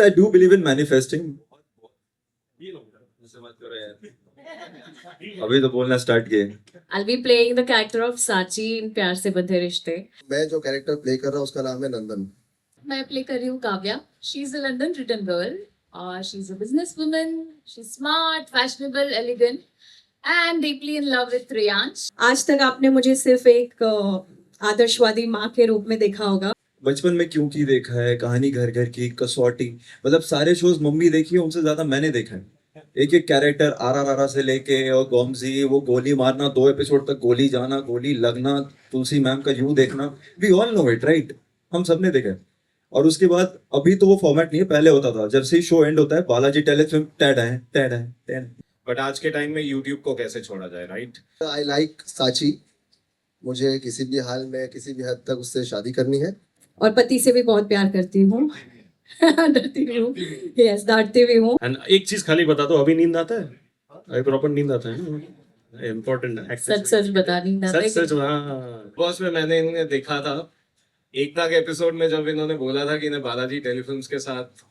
I do believe in manifesting. अभी तो बोलना स्टार्ट किए. I'll be playing the character of Sachi in प्यार से बंधे रिश्ते. मैं जो कैरेक्टर प्ले कर रहा हूँ उसका नाम है नंदन. मैं प्ले कर रही हूँ Kavya. She's a London written girl. She's a businesswoman. She's smart, fashionable, elegant, and deeply in love with Riyansh. आज तक आपने मुझे सिर्फ एक आदर्शवादी माँ के रूप में देखा होगा. बचपन में क्यों की देखा है, कहानी घर घर की, कसौटी, मतलब सारे शोज मम्मी देखी है, उनसे ज्यादा मैंने देखा है. एक एक कैरेक्टर RRR से लेके और गोमजी, वो गोली मारना, 2 एपिसोड तक गोली जाना, गोली लगना, तुलसी मैम का यूं देखना, we all know it right. हम सबने देखा है. और उसके बाद अभी तो वो फॉर्मेट नहीं है, पहले होता था. जब से ही शो एंड होता है, बालाजी टेलीफिल्म टैड है. बट आज के टाइम में यूट्यूब को कैसे छोड़ा जाए, राइट? आई लाइक साची. मुझे किसी भी हाल में किसी भी हद तक उससे शादी करनी है. और पति से भी बहुत प्यार करती हूँ. डरती भी हूँ. यस, डांटती भी हूँ. एंड एक चीज खाली बता दो, अभी नींद आता है? अभी प्रॉपर नींद आता है? इम्पोर्टेंट. सच सच बता नहीं सच सच. हाँ. बॉस में मैंने इन्हें देखा था एकता के एपिसोड में, जब इन्होंने बोला था कि इन्हें बालाजी टेलीफिल्म्स के साथ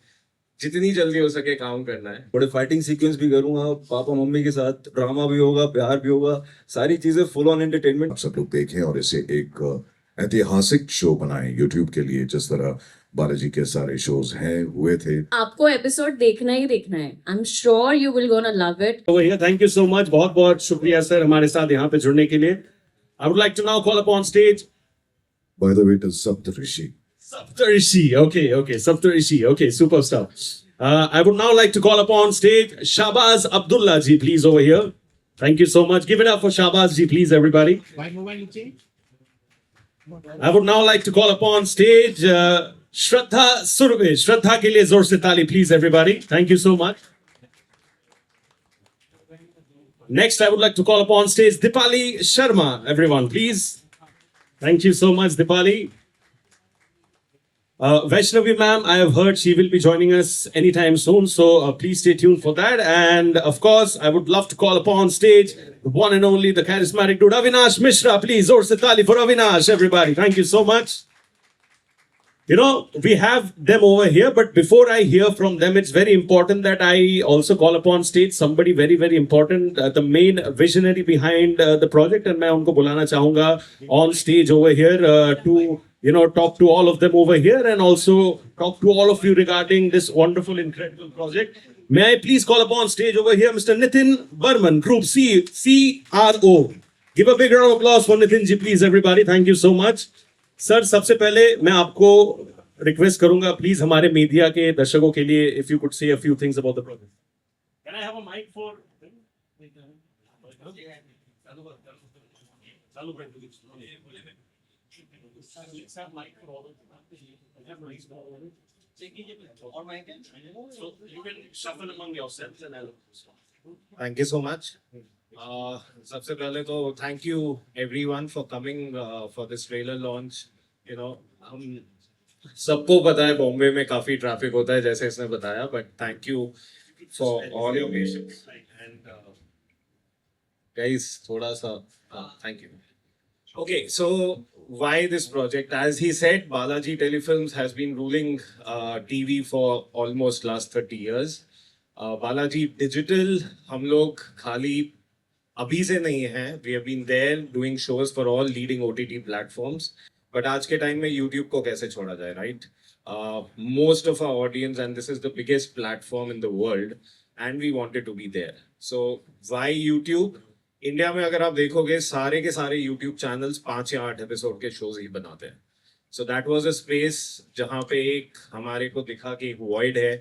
जितनी जल्दी हो सके काम करना है. थोड़े फाइटिंग सीक्वेंस भी करूंगा, पापा मम्मी के साथ ड्रामा भी होगा, प्यार भी होगा, सारी चीजें फुल ऑन एंटरटेनमेंट. आप सब लोग देखें और इसे एक ऐतिहासिक शो बनाएं YouTube के लिए, जिस तरह बालाजी के सारे शोज हैं हुए थे. आपको एपिसोड देखना ही देखना है. I am sure you will gonna love it. Thank you so much. बहुत बहुत शुक्रिया सर हमारे साथ यहाँ पे जुड़ने के लिए. I would like to now call upon stage. By the way, it is Saptarishi. Saptarishi. Okay. Saptarishi. Okay, superstar. I would now like to call upon stage Shahbaz Abdullah ji, please, over here. Thank you so much. Give it up for Shahbaz ji, please, everybody. I would now like to call upon stage Shraddha Surve. Shraddha ke liye zor se taali, please, everybody. Thank you so much. Next, I would like to call upon stage Dipali Sharma, everyone, please. Thank you so much, Dipali. Vaishnavi ma'am, I have heard she will be joining us anytime soon, so please stay tuned for that. And of course, I would love to call upon stage the one and only, the charismatic dude, Avinash Mishra. Please, zor se taali for Avinash, everybody. Thank you so much. You know, we have them over here, but before I hear from them, it's very important that I also call upon stage somebody very, very important, the main visionary behind the project, and मैं उनको बुलाना चाहूँगा on stage over here to, you know, talk to all of them over here and also talk to all of you regarding this wonderful, incredible project. May I please call upon stage over here Mr. Nitin Burman, Group CRO. Give a big round of applause for Nitin ji, please, everybody. Thank you so much. Sir, सबसे पहले मैं आपको request करूंगा please हमारे media के दर्शकों के लिए, if you could say a few things about the project. Can I have a mic for चालू कर दो. और माइक है, so you can shuffle among yourselves and I. Thank you so much. सबसे पहले तो thank you everyone for coming for this trailer launch. You know, हम सबको पता है बॉम्बे में काफी ट्रैफिक होता है, जैसे इसने बताया, but thank you for all your patience and guys, थोड़ा सा thank you. Okay, so why this project? As he said, Balaji Telefilms has been ruling TV for almost last 30 years. Balaji Digital, हम लोग खाली अभी से नहीं हैं. We have been there doing shows for all leading OTT platforms. But आज के time में YouTube को कैसे छोड़ा जाए, right? Most of our audience, and this is the biggest platform in the world, and we wanted to be there. So why YouTube? India में अगर आप देखोगे सारे के सारे यूट्यूब चैनल्स 5 या 8 एपिसोड के शोज ही बनाते हैं. So that was a space जहाँ पे एक हमारे को दिखा कि एक वॉइड है.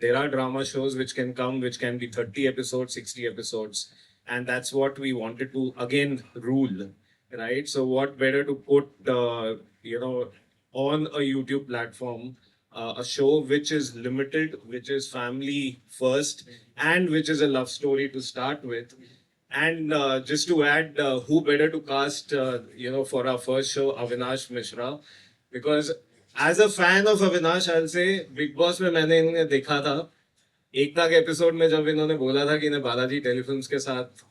There are drama shows which can come, which can be 30 episode, 60 episodes, and that's what we wanted to again rule, right? So what better to put you know on a YouTube platform a show which is limited, which is family first, and which is a love story to start with. And just to add, who better to cast, you know, for our first show, Avinash Mishra, because as a fan of Avinash, I'll say, Big Boss में मैंने इन्हें देखा था एकता के episode में, जब इन्होंने बोला था कि इन्हें बालाजी टेलीफिल्म्स के साथ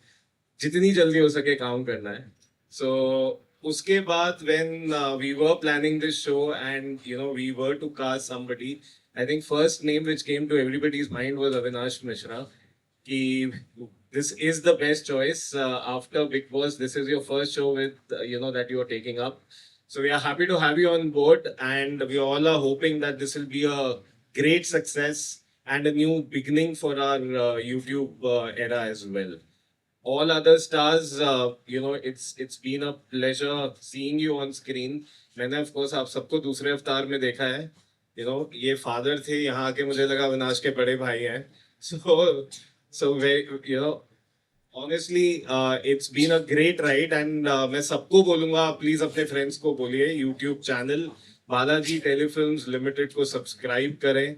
जितनी जल्दी हो सके काम करना है. So उसके बाद when we were planning this show and you know we were to cast somebody, I think first name which came to everybody's mind was Avinash Mishra. Ki this is the best choice after Big Boss. This is your first show with that you are taking up. So we are happy to have you on board, and we all are hoping that this will be a great success and a new beginning for our YouTube era as well. All other stars, it's been a pleasure seeing you on screen. मैंने of course आप सबको दूसरे अवतार में देखा है. ये father थे, यहाँ आके मुझे लगा अविनाश के बड़े भाई हैं. So very, honestly, it's been a great ride, and मैं सबको बोलूँगा, प्लीज अपने फ्रेंड्स को बोलिए YouTube channel Balaji telefilms limited को सब्सक्राइब करें.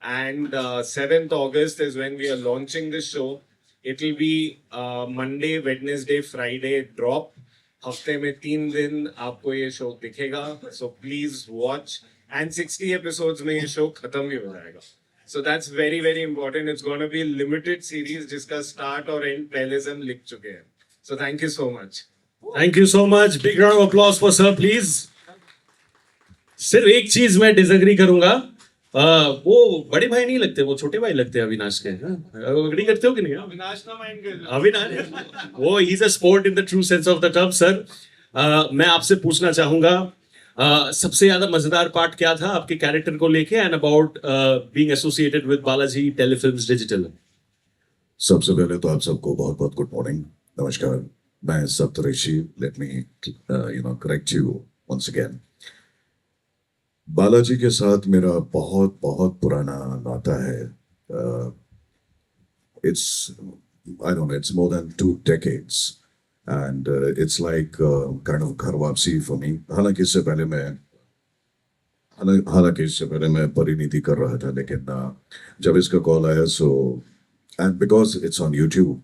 And 7th August is when we are launching this show. It will be Monday, Wednesday, Friday drop. हफ्ते में 3 दिन आपको ये शो दिखेगा. So please watch. And 60 episodes में ये शो खत्म भी हो जाएगा. So that's very very important. It's going to be limited series जिसका start और end पहले से हम लिख चुके हैं. So thank you so much. Thank you so much. Big round of applause for sir, please. सिर्फ एक चीज मैं डिसएग्री करूंगा. वो बड़े भाई नहीं लगते, वो छोटे भाई लगते हैं अविनाश के. एग्री करते हो कि नहीं? अविनाश ना माइंड कर. अविनाश वो he is a sport in the true sense of the term. Sir मैं आपसे पूछना चाहूंगा सबसे ज्यादा मजेदार पार्ट क्या था आपके कैरेक्टर को लेके and about being associated with Balaji telefilms digital. सबसे पहले तो आप सबको बहुत बहुत गुड मॉर्निंग, नमस्कार. मैं Saptarishi. Let me correct you once again. Balaji के साथ मेरा बहुत बहुत पुराना नाता है. It's I don't know, it's more than 2 decades, and it's like kind of घर वापसी for me. हालांकि इससे पहले मैं परिणीति कर रहा था, लेकिन जब इसका कॉल आया and because it's on YouTube,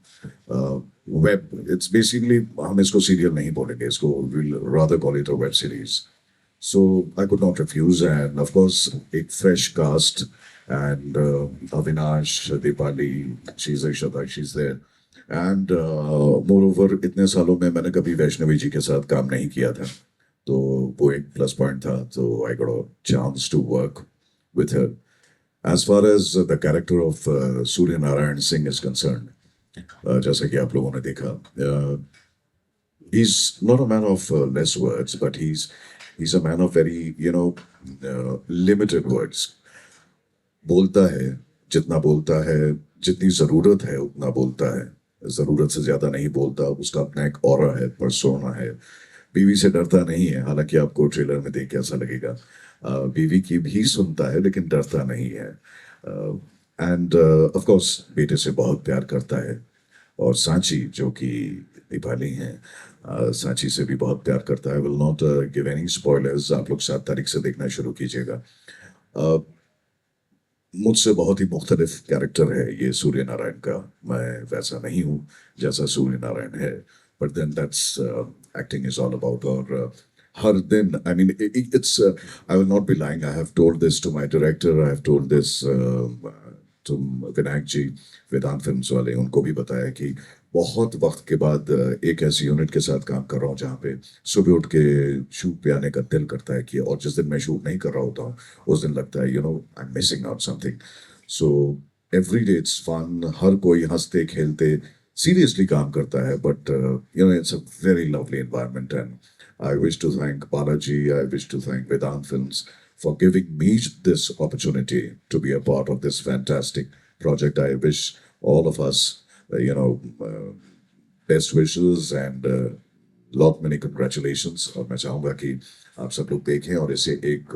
web, it's basically, हम इसको सीरियल नहीं बोलेंगे, इसको we'll rather call it a web series. So I could not refuse, and of course, a fresh cast, and Avinash, Deepali, she's Akshata, she's there, and moreover, इतने सालों में मैंने कभी वैष्णवी जी के साथ काम नहीं किया था, तो वो एक प्लस पॉइंट था. तो I got a chance to work with her. As far as the character of Surya Narayan Singh is concerned, जैसा कि आप लोगों ने देखा, he's not a man of less words, but he's a man of very limited words. बोलता है जितना बोलता है, जितनी जरूरत है उतना बोलता है, जरूरत से ज्यादा नहीं बोलता. उसका अपना एक ऑरा है, पर्सोना है. बीवी से डरता नहीं है, हालांकि आपको ट्रेलर में देख के ऐसा लगेगा. बीवी की भी सुनता है लेकिन डरता नहीं है. एंड ऑफ कोर्स बेटे से बहुत प्यार करता है. और सांची जो कि दीपाली हैं, सांची से भी बहुत प्यार करता है. Will not give any spoilers. आप लोग 7 तारीख से देखना शुरू कीजिएगा. मुझसे बहुत ही मुख्तलिफ कैरेक्टर है ये सूर्य नारायण का. मैं वैसा नहीं हूँ जैसा सूर्य नारायण है, but then that's acting is all about. और हर दिन, I mean it's, I will not be lying, I have told this to my director, I have told this to Vinayak ji, Vedant films वाले, उनको भी बताया कि बहुत वक्त के बाद एक ऐसी यूनिट के साथ काम कर रहा हूँ जहाँ पे सुबह उठ के शूट पे आने का दिल करता है कि, और जिस दिन मैं शूट नहीं कर रहा होता हूँ उस दिन लगता है I am missing out something. So every day it's fun. हर कोई हंसते खेलते सीरियसली काम करता है, but it's a very lovely environment. And I wish to thank Balaji, I wish to thank Vedant Films for giving me this opportunity to be a part of this fantastic project. I wish all of us best wishes and lot many congratulations. और मैं चाहूँगा कि आप सब लोग देखें और इसे एक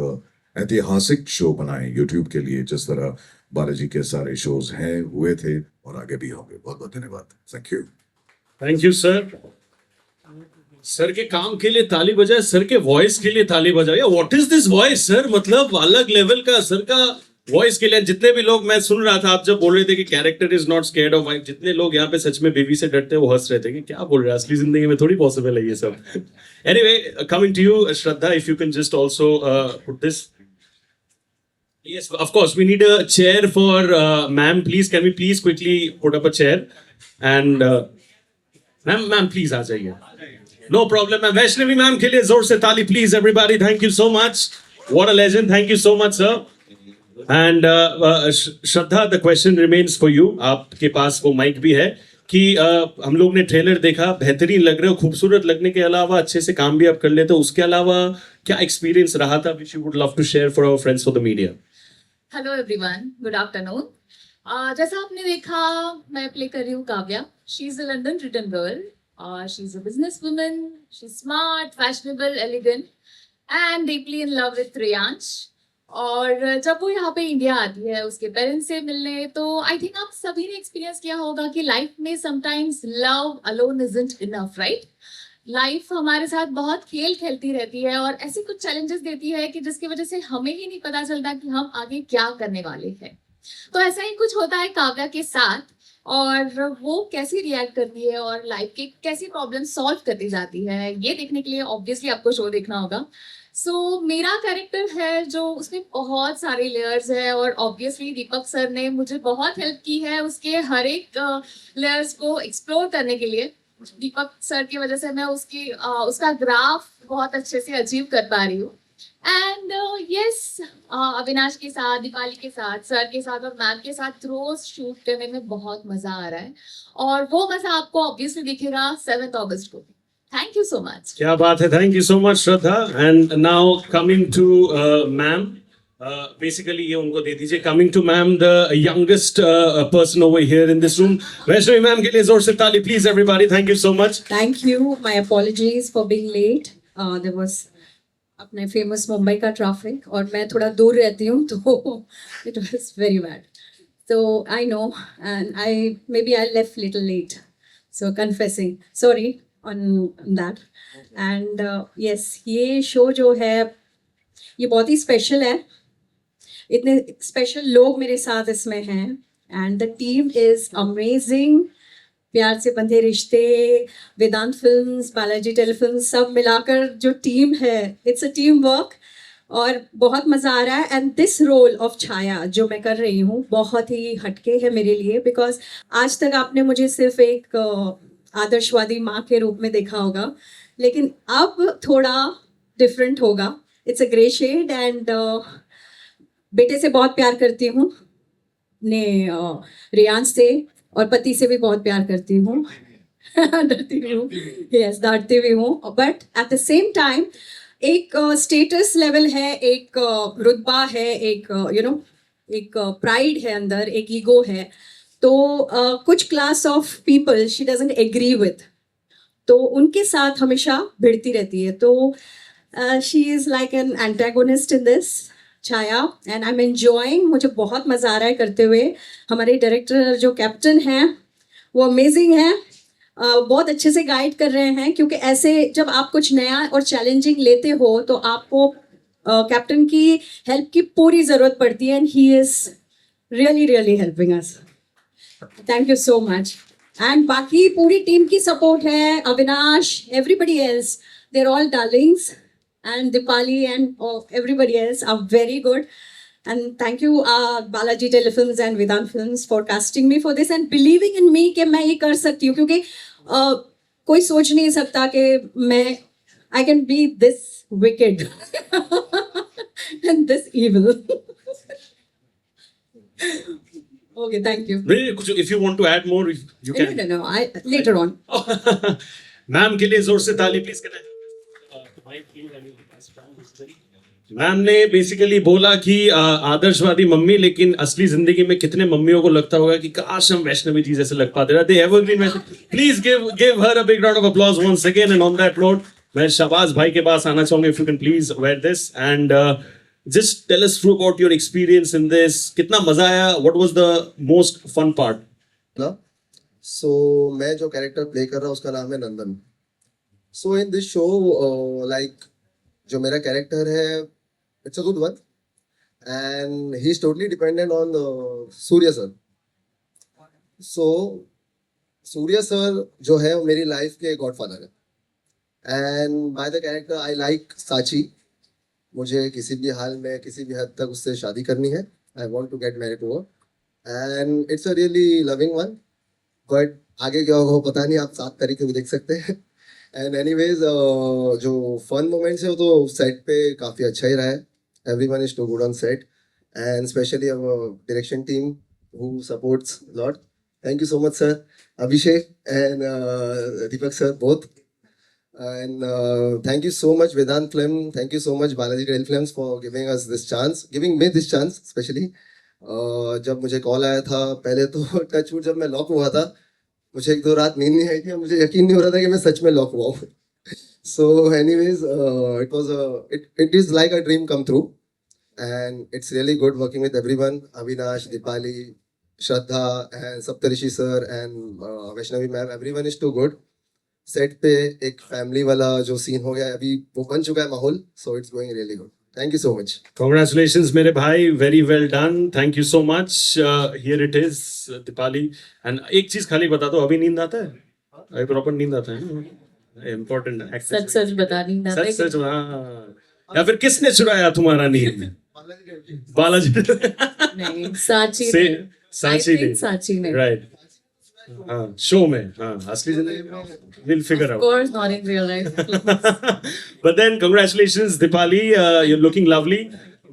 ऐतिहासिक शो बनाएं YouTube के लिए, जिस तरह बालाजी के सारे शोज हैं, हुए थे और आगे भी होंगे. बहुत बहुत धन्यवाद. Thank you. Thank you sir. Sir के काम के लिए ताली बजाए, सर के वॉइस के लिए ताली बजाए. What is this voice sir, मतलब अलग लेवल का सर का वॉइस के लिए. जितने भी लोग, मैं सुन रहा था आप जब बोल रहे थे कि character is not scared of wife, जितने लोग यहाँ पे सच में बीवी से डरते हैं वो हंस रहे थे कि क्या बोल रहे हैं, असली जिंदगी में थोड़ी पॉसिबल है ये सब. Anyway, coming to you Shraddha, if you can just also put this. Yes, of course. We need a chair for ma'am. Please, can we please quickly put up a chair? And ma'am, please आ जाइए. No problem, ma'am. Vaishnavi ma'am के लिए जोर से ताली, please, everybody. Thank you so much. What a legend. Thank you so much, sir. And Shraddha, the question remains for you. आपके पास वो mic भी है कि हम लोग ने ट्रेलर देखा, बेहतरीन लग रहे हो, खूबसूरत लगने के अलावा अच्छे से काम भी आप कर लेते हो. उसके अलावा क्या एक्सपीरियंस रहा था which you would love to share for our friends for the media? Hello everyone, good afternoon. जैसा आपने देखा, मैं प्ले कर रही हूँ Kavya. She is a London return girl. She is a business woman. She is smart, fashionable, elegant and deeply in love with Riyansh. और जब वो यहाँ पे इंडिया आती है उसके पेरेंट्स से मिलने, तो आई थिंक आप सभी ने एक्सपीरियंस किया होगा कि लाइफ में sometimes love alone isn't enough, right? Life हमारे साथ बहुत खेल खेलती रहती है और ऐसे कुछ चैलेंजेस देती है कि जिसकी वजह से हमें ही नहीं पता चलता कि हम आगे क्या करने वाले हैं. तो ऐसा ही कुछ होता है काव्या के साथ, और वो कैसी रिएक्ट करती है और लाइफ के कैसी प्रॉब्लम सॉल्व करती जाती है, ये देखने के लिए ऑब्वियसली आपको शो देखना होगा. सो मेरा कैरेक्टर है जो, उसमें बहुत सारे लेयर्स है और ऑब्वियसली दीपक सर ने मुझे बहुत हेल्प की है उसके हर एक लेयर्स को एक्सप्लोर करने के लिए. दीपक सर की वजह से मैं उसका ग्राफ बहुत अच्छे से अचीव कर पा रही हूँ. एंड यस, अविनाश के साथ, दीपाली के साथ, सर के साथ और मैम के साथ रोज शूट करने में बहुत मजा आ रहा है, और वो मजा आपको ऑब्वियसली दिखेगा 7 अगस्त को. Thank you so much. क्या बात है, thank you so much Shraddha. And now coming to ma'am, basically ये उनको दे दीजिए. Coming to ma'am, the youngest person over here in this room. Vaishnavi ma'am के लिए जोर से ताली please everybody. Thank you so much. Thank you. My apologies for being late. There was अपने फेमस मुंबई का ट्रैफिक और मैं थोड़ा दूर रहती हूँ, तो it was very bad. So I know, and maybe I left little late. So confessing, sorry on that. And yes, ये शो जो है ये बहुत ही स्पेशल है. इतने स्पेशल लोग मेरे साथ इसमें हैं, and the team is amazing. प्यार से बंधे रिश्ते, वेदांत फिल्म्स, बालाजी टेलीफिल्म्स, सब मिलाकर जो टीम है, इट्स अ टीम वर्क और बहुत मज़ा आ रहा है. एंड दिस रोल ऑफ छाया जो मैं कर रही हूँ बहुत ही हटके है मेरे लिए, बिकॉज आज तक आपने मुझे सिर्फ एक आदर्शवादी माँ के रूप में देखा होगा, लेकिन अब थोड़ा डिफरेंट होगा. It's a grey shade. And बेटे से बहुत प्यार करती हूँ, ने रियांश से और पति से भी बहुत प्यार करती हूँ. डरती भी हूँ, यस, डांटती भी हूँ, but at the same time एक स्टेटस लेवल है, एक रुतबा है, एक एक प्राइड है अंदर, एक ईगो है. तो कुछ class of people she doesn't agree with, तो उनके साथ हमेशा भिड़ती रहती है. तो she is like an antagonist in this Chhaya, and I am enjoying. मुझे बहुत मज़ा आ रहा है करते हुए. हमारे डायरेक्टर जो कैप्टन हैं वो अमेजिंग हैं, बहुत अच्छे से गाइड कर रहे हैं, क्योंकि ऐसे जब आप कुछ नया और चैलेंजिंग लेते हो तो आपको कैप्टन की हेल्प की पूरी ज़रूरत पड़ती है, and he is really really helping us. Thank you so much. And बाकी पूरी टीम की सपोर्ट है, Avinash, everybody else, they are all darlings, and Dipali and everybody else are very good. And thank you Balaji Telefilms and Vedant Films for casting me for this and believing in me कि मैं ये कर सकती हूँ, क्योंकि कोई सोच नहीं सकता कि मैं I can be this wicked and this evil. Okay, thank you. Really, if you want to add more, you can. No, later on. Ma'am के लिए जोर से ताली प्लीज करें. मैम ने बेसिकली बोला कि आदर्शवादी मम्मी, लेकिन असली जिंदगी में कितने मम्मियों को लगता होगा कि काश हम वैष्णवी जी जैसे लग पाते रहते. Evergreen Vaishnavi, please give her a big round of applause once again. And on that note मैं शहबाज भाई के पास आना चाहूंगा, if you can please wear this and just tell us through about your experience in this. कितना मजा आया, what was the most fun part? ना, सो मैं जो कैरेक्टर प्ले कर रहा हूँ उसका नाम है नंदन. सो इन दिस शो लाइक जो मेरा कैरेक्टर है, it's a good one, and he is totally dependent on Surya sir. So Surya sir जो है वो मेरी लाइफ के गॉडफादर है, and by the character I like साची. मुझे किसी भी हाल में किसी भी हद तक उससे शादी करनी है. I want to get married to her, and it's a really loving one. But आगे क्या होगा वो पता नहीं, आप 7 तारीख को देख सकते हैं. एंड एनीवेज जो फन मोमेंट्स है वो तो सेट पे काफ़ी अच्छा ही रहा है. Everyone is too good on set. and especially our direction team who supports a lot. Thank you so much, sir. Abhishek and Deepak sir, both. And thank you so much, Vedant Film. Thank you so much, Balaji Trail Films, for giving us this chance, giving me this chance, especially. जब मुझे call आया था पहले तो touchwood जब मैं lock हुआ था मुझे 1-2 रात नींद नहीं आई थी और मुझे यकीन नहीं हो रहा था कि मैं सच में लॉक हुआ हूँ so anyways it is like a dream come true and it's really good working with everyone, Avinash, Dipali, Shraddha and Saptarishi sir and Vaishnavi ma'am. Everyone is too good. Set पे एक family वाला जो scene हो गया है अभी वो बन चुका है माहौल, so it's going really good. Thank you so much. Congratulations, मेरे भाई. Very well done. Thank you so much. Here it is, Dipali. And एक चीज खाली बता दो, अभी नींद आता है? अभी प्रॉपर नींद आता है? Important. सच सच बता नींद आता है सच सच हाँ. या फिर किसने चुराया तुम्हारा नींद? बालाजी. नहीं, साची से ने. साची I think ने. साची ने. Right. हाँ, शो में, हाँ, असली जिंदगी में we'll figure Of out. course, not in real life. But then, congratulations, Dipali. You're looking lovely.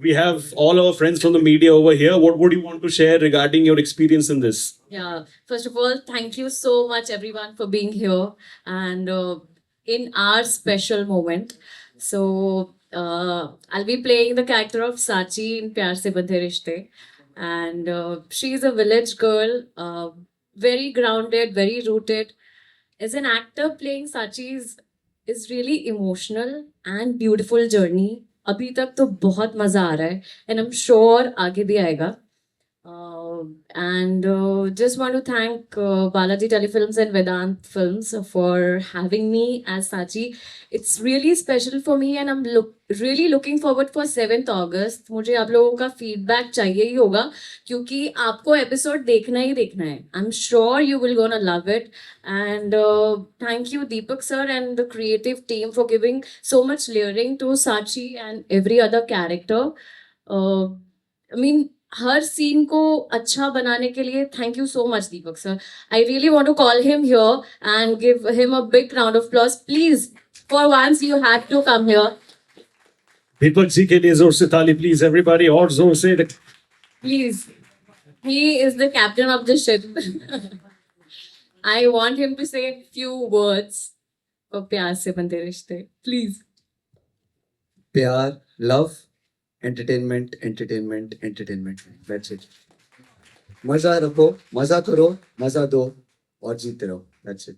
We have all our friends from the media over here. What would you want to share regarding your experience in this? Yeah, first of all, thank you so much, everyone, for being here and in our special moment. So, I'll be playing the character of Sachi in Pyar Se Bandhe Rishte, and she's a village girl, very grounded, very rooted. As an actor, playing Sachi is really emotional and beautiful journey. अभी तक तो बहुत मजा आ रहा है and I'm sure आगे भी आएगा. And just want to thank Balaji Telefilms and Vedant Films for having me as Sachi. It's really special for me and I'm really looking forward for 7th August. मुझे आप लोगों का feedback चाहिए ही होगा क्योंकि आपको episode देखना ही देखना है. I'm sure you will gonna love it. And thank you Deepak sir and the creative team for giving so much layering to Sachi and every other character. I mean, हर scene को अच्छा बनाने के लिए thank you so much Deepak sir. I really want to call him here and give him a big round of applause. Please for once you have to come here. Deepak ji के लिए जोर से ताली प्लीज एवरीबॉडी. और जोर से please. He is the captain of the ship. I want him to say few words for Pyaar Se Bandhe Rishte. Please. प्यार, love, entertainment, entertainment, entertainment. That's it. मजा रखो, मजा करो, मजा दो और जीते रहो. That's it.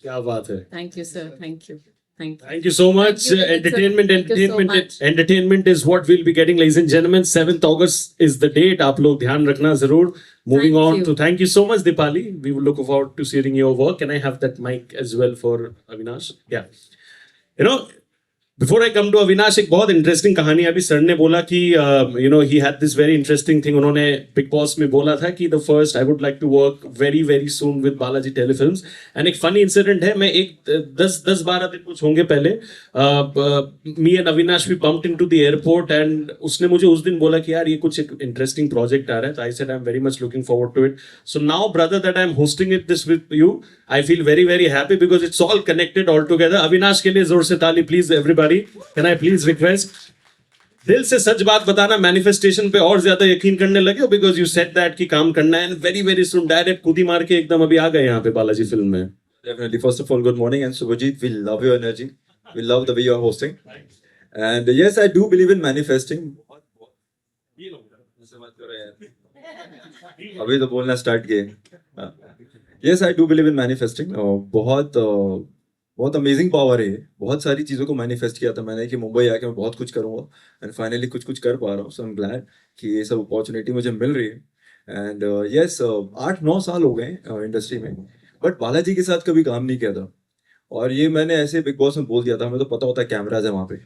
क्या बात है. Thank you sir. Thank you. Thank you so much. Thank you, Entertainment, Thank you so entertainment, much. entertainment is what we'll be getting, ladies and gentlemen. 7th August is the date. आप लोग ध्यान रखना जरूर. Moving Thank on you. to thank you so much, Dipali. We will look forward to seeing your work. Can I have that mic as well for Avinash? Yeah. You know, before I come to Avinash, एक बहुत interesting कहानी अभी sir ने बोला कि he had this very interesting thing. उन्होंने big boss में बोला था कि the first I would like to work very very soon with Balaji Telefilms. And एक funny incident है. मैं एक 10-12 दिन कुछ होंगे पहले me and Avinash we bumped into the airport and उसने मुझे उस दिन बोला कि यार ये कुछ एक interesting project आ रहा है. तो I said I'm very much looking forward to it. So now brother that I'm hosting this with you, I feel very very happy because it's all connected all together. Avinash के लिए जोर से ताली please everybody. Can I please request? दिल से सच बात बताना. Manifestation पे और ज्यादा यकीन करने लगे हो बिकॉज यू सेड दैट कि काम करना है and very very soon direct खुद ही मार के एकदम अभी आ गए यहाँ पे बालाजी फिल्म में. Definitely. First of all, good morning. And Subhajit, we love your energy. We love the way you are hosting. And yes, I do believe in manifesting. अभी तो बोलना स्टार्ट किए. Yes, I do believe in manifesting. बहुत amazing power है ये. बहुत सारी चीज़ों को मैनिफेस्ट किया था मैंने कि मुंबई आके मैं बहुत कुछ करूँगा एंड फाइनली कुछ कुछ कर पा रहा हूँ. सो आई एम ग्लैड कि ये सब अपॉर्चुनिटी मुझे मिल रही है. एंड यस 8-9 साल हो गए इंडस्ट्री में बट बालाजी के साथ कभी काम नहीं किया था. और ये मैंने ऐसे बिग बॉस में बोल दिया था. हमें तो पता होता है कैमराज है वहाँ पे.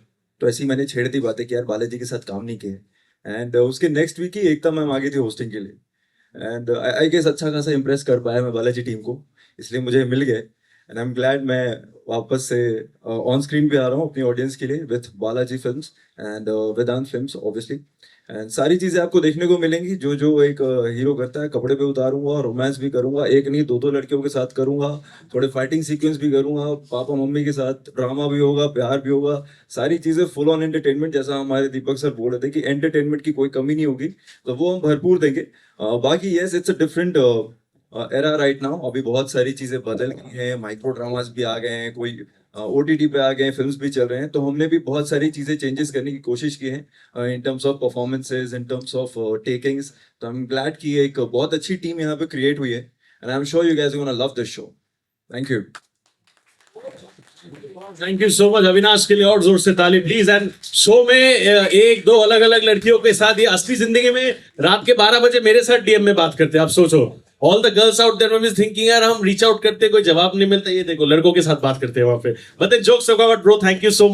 तो ऐसी मैंने छेड़ दी बातें कि यार बालाजी के साथ काम नहीं किए. एंड उसके नेक्स्ट वीक ही एकता मैम आ गई थी होस्टिंग के लिए. एंड आई गेस अच्छा खासा इंप्रेस कर पाया मैं बालाजी टीम को. इसलिए मुझे मिल गए. एंड आई एम ग्लैड मैं वापस से ऑन स्क्रीन पे आ रहा हूँ अपनी ऑडियंस के लिए with Balaji films and Vedant films obviously. And सारी चीजें आपको देखने को मिलेंगी जो जो एक हीरो करता है, कपड़े पे उतारूंगा, रोमांस भी करूंगा, एक नहीं दो दो लड़कियों के साथ करूंगा, थोड़े फाइटिंग सीक्वेंस भी करूंगा, पापा मम्मी के साथ ड्रामा भी होगा, प्यार भी होगा, सारी चीजें फुल ऑन एंटरटेनमेंट, जैसा हमारे दीपक सर बोल रहे थे कि एंटरटेनमेंट की कोई कमी नहीं होगी, तो वो हम भरपूर देंगे। बाकी yes, it's a different era right now. अभी बहुत सारी चीजें बदल गई हैं, माइक्रो ड्रामास भी आ गए हैं, कोई ओटीटी पे आ गए हैं, फिल्म्स भी चल रहे हैं, तो हमने भी बहुत सारी चीजें चेंजेस करने की कोशिश की है इन terms of performances, in terms of takings. तो आई एम ग्लैड कि एक बहुत अच्छी टीम यहाँ पे क्रिएट हुई है, and I am sure you guys gonna love this show. Thank you. Thank you so much Avinash के लिए और जोर से ताली प्लीज। एंड शो में एक दो अलग अलग लड़कियों के साथ, ये असली जिंदगी में रात के 12 बजे मेरे साथ डीएम में बात करते हैं। आप सोचो, all the girls out there were thinking यार हम रीच आउट करते कोई जवाब नहीं मिलता, ये देखो लड़कों के साथ बात करते हैं वहां पे। But then jokes about bro, thank you so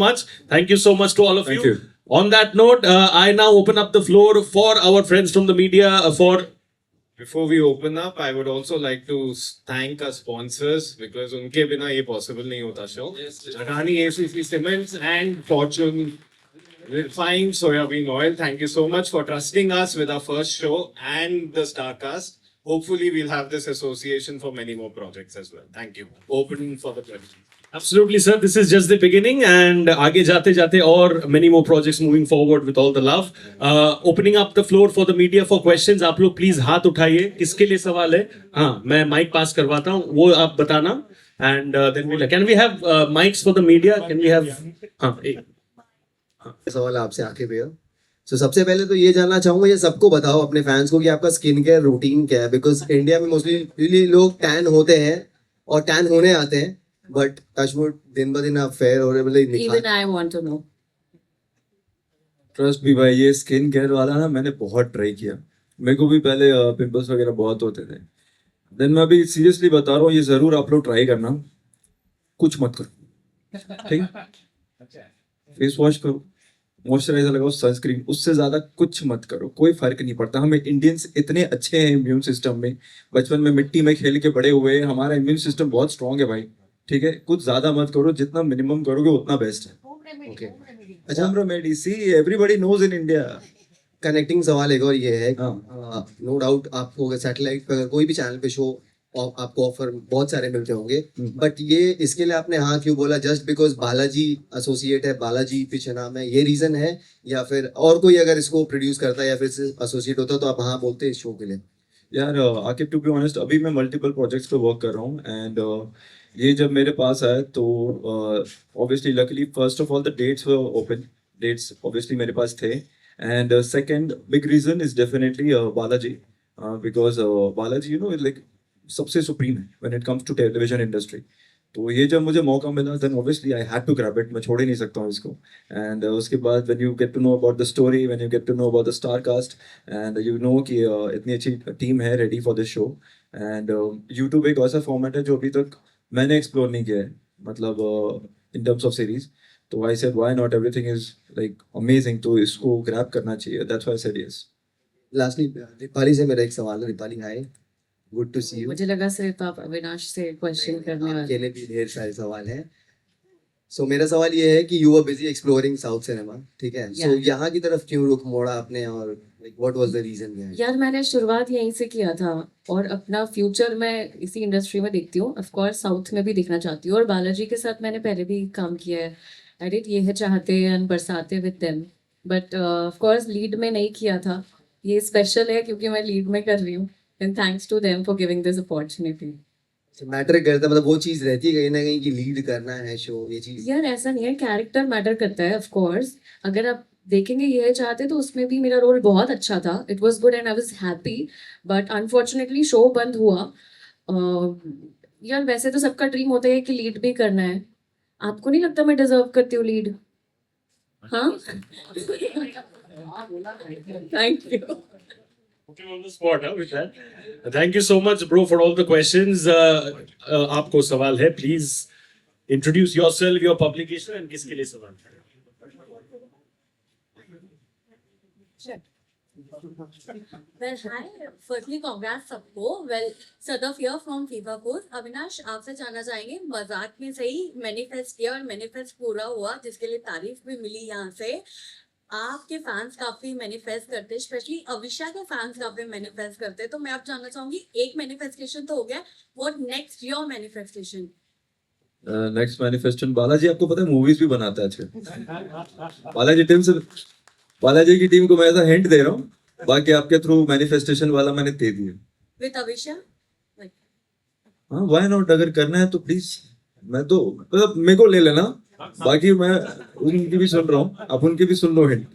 much to all of Thank you. you. On that note, I now open up the floor for our friends from the media for Before we open up, I would also like to thank our sponsors because उनके बिना ये possible नहीं होता show. Adani ACC Cements and Fortune Refined Soybean Oil. Thank you so much for trusting us with our first show and the Starcast. Hopefully, we'll have this association for many more projects as well. Thank you. Open for the questions. Absolutely, sir. This is just the beginning, and आगे जाते जाते और many more projects moving forward with all the love. Opening up the floor for the media for questions. आप लोग please हाथ उठाइए, किसके लिए सवाल है? हाँ, मैं माइक पास करवाता हूँ, वो आप बताना. And then we'll. Can we have mics for the media? Can we have? हाँ, एक. सवाल आपसे आके भैया। तो सबसे पहले तो ये जानना चाहूंगा, ये सबको बताओ अपने फैंस को कि आपका स्किन केयर रूटीन क्या है, बिकॉज इंडिया में मोस्टली लोग टैन होते हैं और टैन होने आते हैं, बट टचवुड दिन ब दिन आप फेयर हो रहे, मतलब Even I want to know. Trust भी भाई, ये स्किन केयर वाला ना मैंने बहुत ट्राई किया। मेरे को भी पहले पिंपल्स वगैरह बहुत होते थे। देन मैं अभी सीरियसली बता रहा हूँ, ये जरूर आप लोग ट्राई करना, कुछ मत करो, ठीक है? फेस वॉश करो, मॉइस्चराइजर लगाओ, सनस्क्रीन, उससे ज्यादा कुछ मत करो, कोई फर्क नहीं पड़ता। हमें इंडियंस इतने अच्छे हैं इम्यून सिस्टम में, बचपन में मिट्टी में खेल के बड़े हुए हैं, हमारा इम्यून सिस्टम बहुत स्ट्रांग है भाई, ठीक है? कुछ ज्यादा मत करो, जितना मिनिमम करोगे उतना बेस्ट है। ओके। अच्छा, home remedy, see everybody knows in India. Connecting सवाल एक और ये है, हाँ। नो डाउट आपको अगर सैटेलाइट पर कोई भी चैनल पे शो आपको ऑफर बहुत सारे मिलते होंगे, बट ये इसके लिए आपने हाँ क्यों बोला? जस्ट बिकॉज बालाजी एसोसिएट है, बालाजी पीछे नाम है, ये रीजन है, या फिर और कोई अगर इसको प्रोड्यूस करता है या फिर एसोसिएट होता तो आप हाँ बोलते इस शो के लिए? यार आकिब, टू बी ऑनेस्ट, अभी मैं मल्टीपल प्रोजेक्ट्स पे वर्क कर रहा हूँ, एंड ये जब मेरे पास आया तो obviously luckily first of all the dates were open, dates obviously मेरे पास थे, and second big reason is definitely Balaji, because Balaji you know like सबसे सुप्रीम है when it comes to television industry. तो ये जब मुझे मौका मिला, then obviously I had to grab it, मैं छोड़ ही नहीं सकता हूँ इसको। एंड उसके बाद when you get to know about the story, when you get to know about the star cast, and you know कि इतनी अच्छी टीम है ready for this show, and YouTube एक ऐसा फॉर्मेट है जो अभी तक मैंने एक्सप्लोर नहीं किया है, मतलब इन टर्म्स ऑफ सीरीज। तो I said why not, everything is like amazing, तो इसको ग्रैब करना चाहिए, that's why I said yes. Lastly Deepali से मेरा एक सवाल है। Deepali, hi, good to see you. मुझे लगा सिर्फ आप अविनाश से क्वेश्चन करने वाले। आपके लिए भी ढेर सारे सवाल हैं। सो मेरा सवाल ये है कि you were busy exploring south cinema, ठीक है? सो Yeah. यहाँ की तरफ क्यों रुख मोड़ा आपने, और like what was the reason behind? यार मैंने शुरुआत यहीं से किया था और अपना फ्यूचर मैं इसी इंडस्ट्री में देखती हूँ। ऑफ कोर्स साउथ में भी देखना चाहती हूँ, और बालाजी के साथ मैंने पहले भी काम किया है। आई डिड ये है चाहते एंड बरसाते with them, but of course lead में नहीं किया था। ये स्पेशल है क्योंकि मैं लीड में कर रही हूँ, and thanks to them for giving this opportunity. Matter करता, मतलब वो चीज रहती है कहीं ना कहीं कि लीड करना है शो, ये चीज? यार ऐसा नहीं है, कैरेक्टर मैटर करता है ऑफ कोर्स। अगर आप देखेंगे ये चाहते तो उसमें भी मेरा रोल बहुत अच्छा था, it was good and I was happy, but unfortunately show बंद हुआ। यार वैसे तो सबका ड्रीम होता है कि लीड भी करना है। आपको नहीं लगता मैं डिजर्व करती हूँ लीड? हाँ, thank you. Okay, on the spot, huh, with that. Thank you so much, bro, for all the questions. आपको सवाल है, please introduce yourself, your publication, and किसके लिए सवाल है? Well, hi. Firstly, congrats सबको. Well, Sadaf here from Feverpur. Avinash, आपसे जानना चाहेंगे, मजाक में सही मैनिफेस्ट किया और मैनिफेस्ट पूरा हुआ, जिसके लिए तारीफ भी मिली यहाँ से। आपके फैंस काफी मैनिफेस्ट करते हैं, स्पेशली अविशा के फैंस काफी मैनिफेस्ट करते हैं, तो मैं आप जानना चाहूंगी एक मैनिफेस्टेशन तो हो गया, what next your manifestation? Next manifestation, Balaji आपको पता है मूवीज भी बनाता है आजकल। बालाजी की टीम को मैं ऐसा हिंट दे रहा हूँ, बाकी आपके थ्रू मैनिफेस्टेशन वाला मैंने दे दिया। विद अविशा? हाँ व्हाई नॉट, अगर करना है तो प्लीज, मैं तो मतलब मेरे को ले लेना, बाकी मैं उनकी भी सुन रहा हूँ, आप उनकी भी सुन लो हिंट।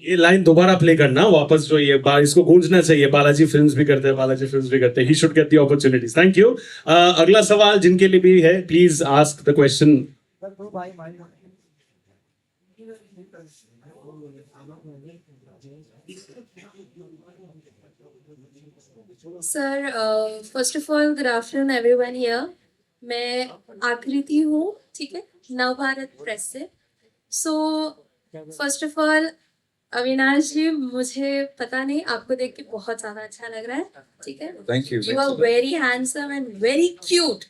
ये लाइन दोबारा प्ले करना वापस, जो ये इसको गूंजना चाहिए। बालाजी फिल्म्स भी करते हैं, बालाजी फिल्म्स भी करते हैं। He should get the opportunities. Thank you. अगला सवाल जिनके लिए भी है, please ask the question. Sir first of all good afternoon everyone here. मैं आकृति हूँ, ठीक है, नवभारत प्रेस से। So first of all Avinash ji, मुझे पता नहीं, आपको देख के बहुत ज्यादा अच्छा लग रहा है, ठीक है। Thank you. You are very handsome and very cute.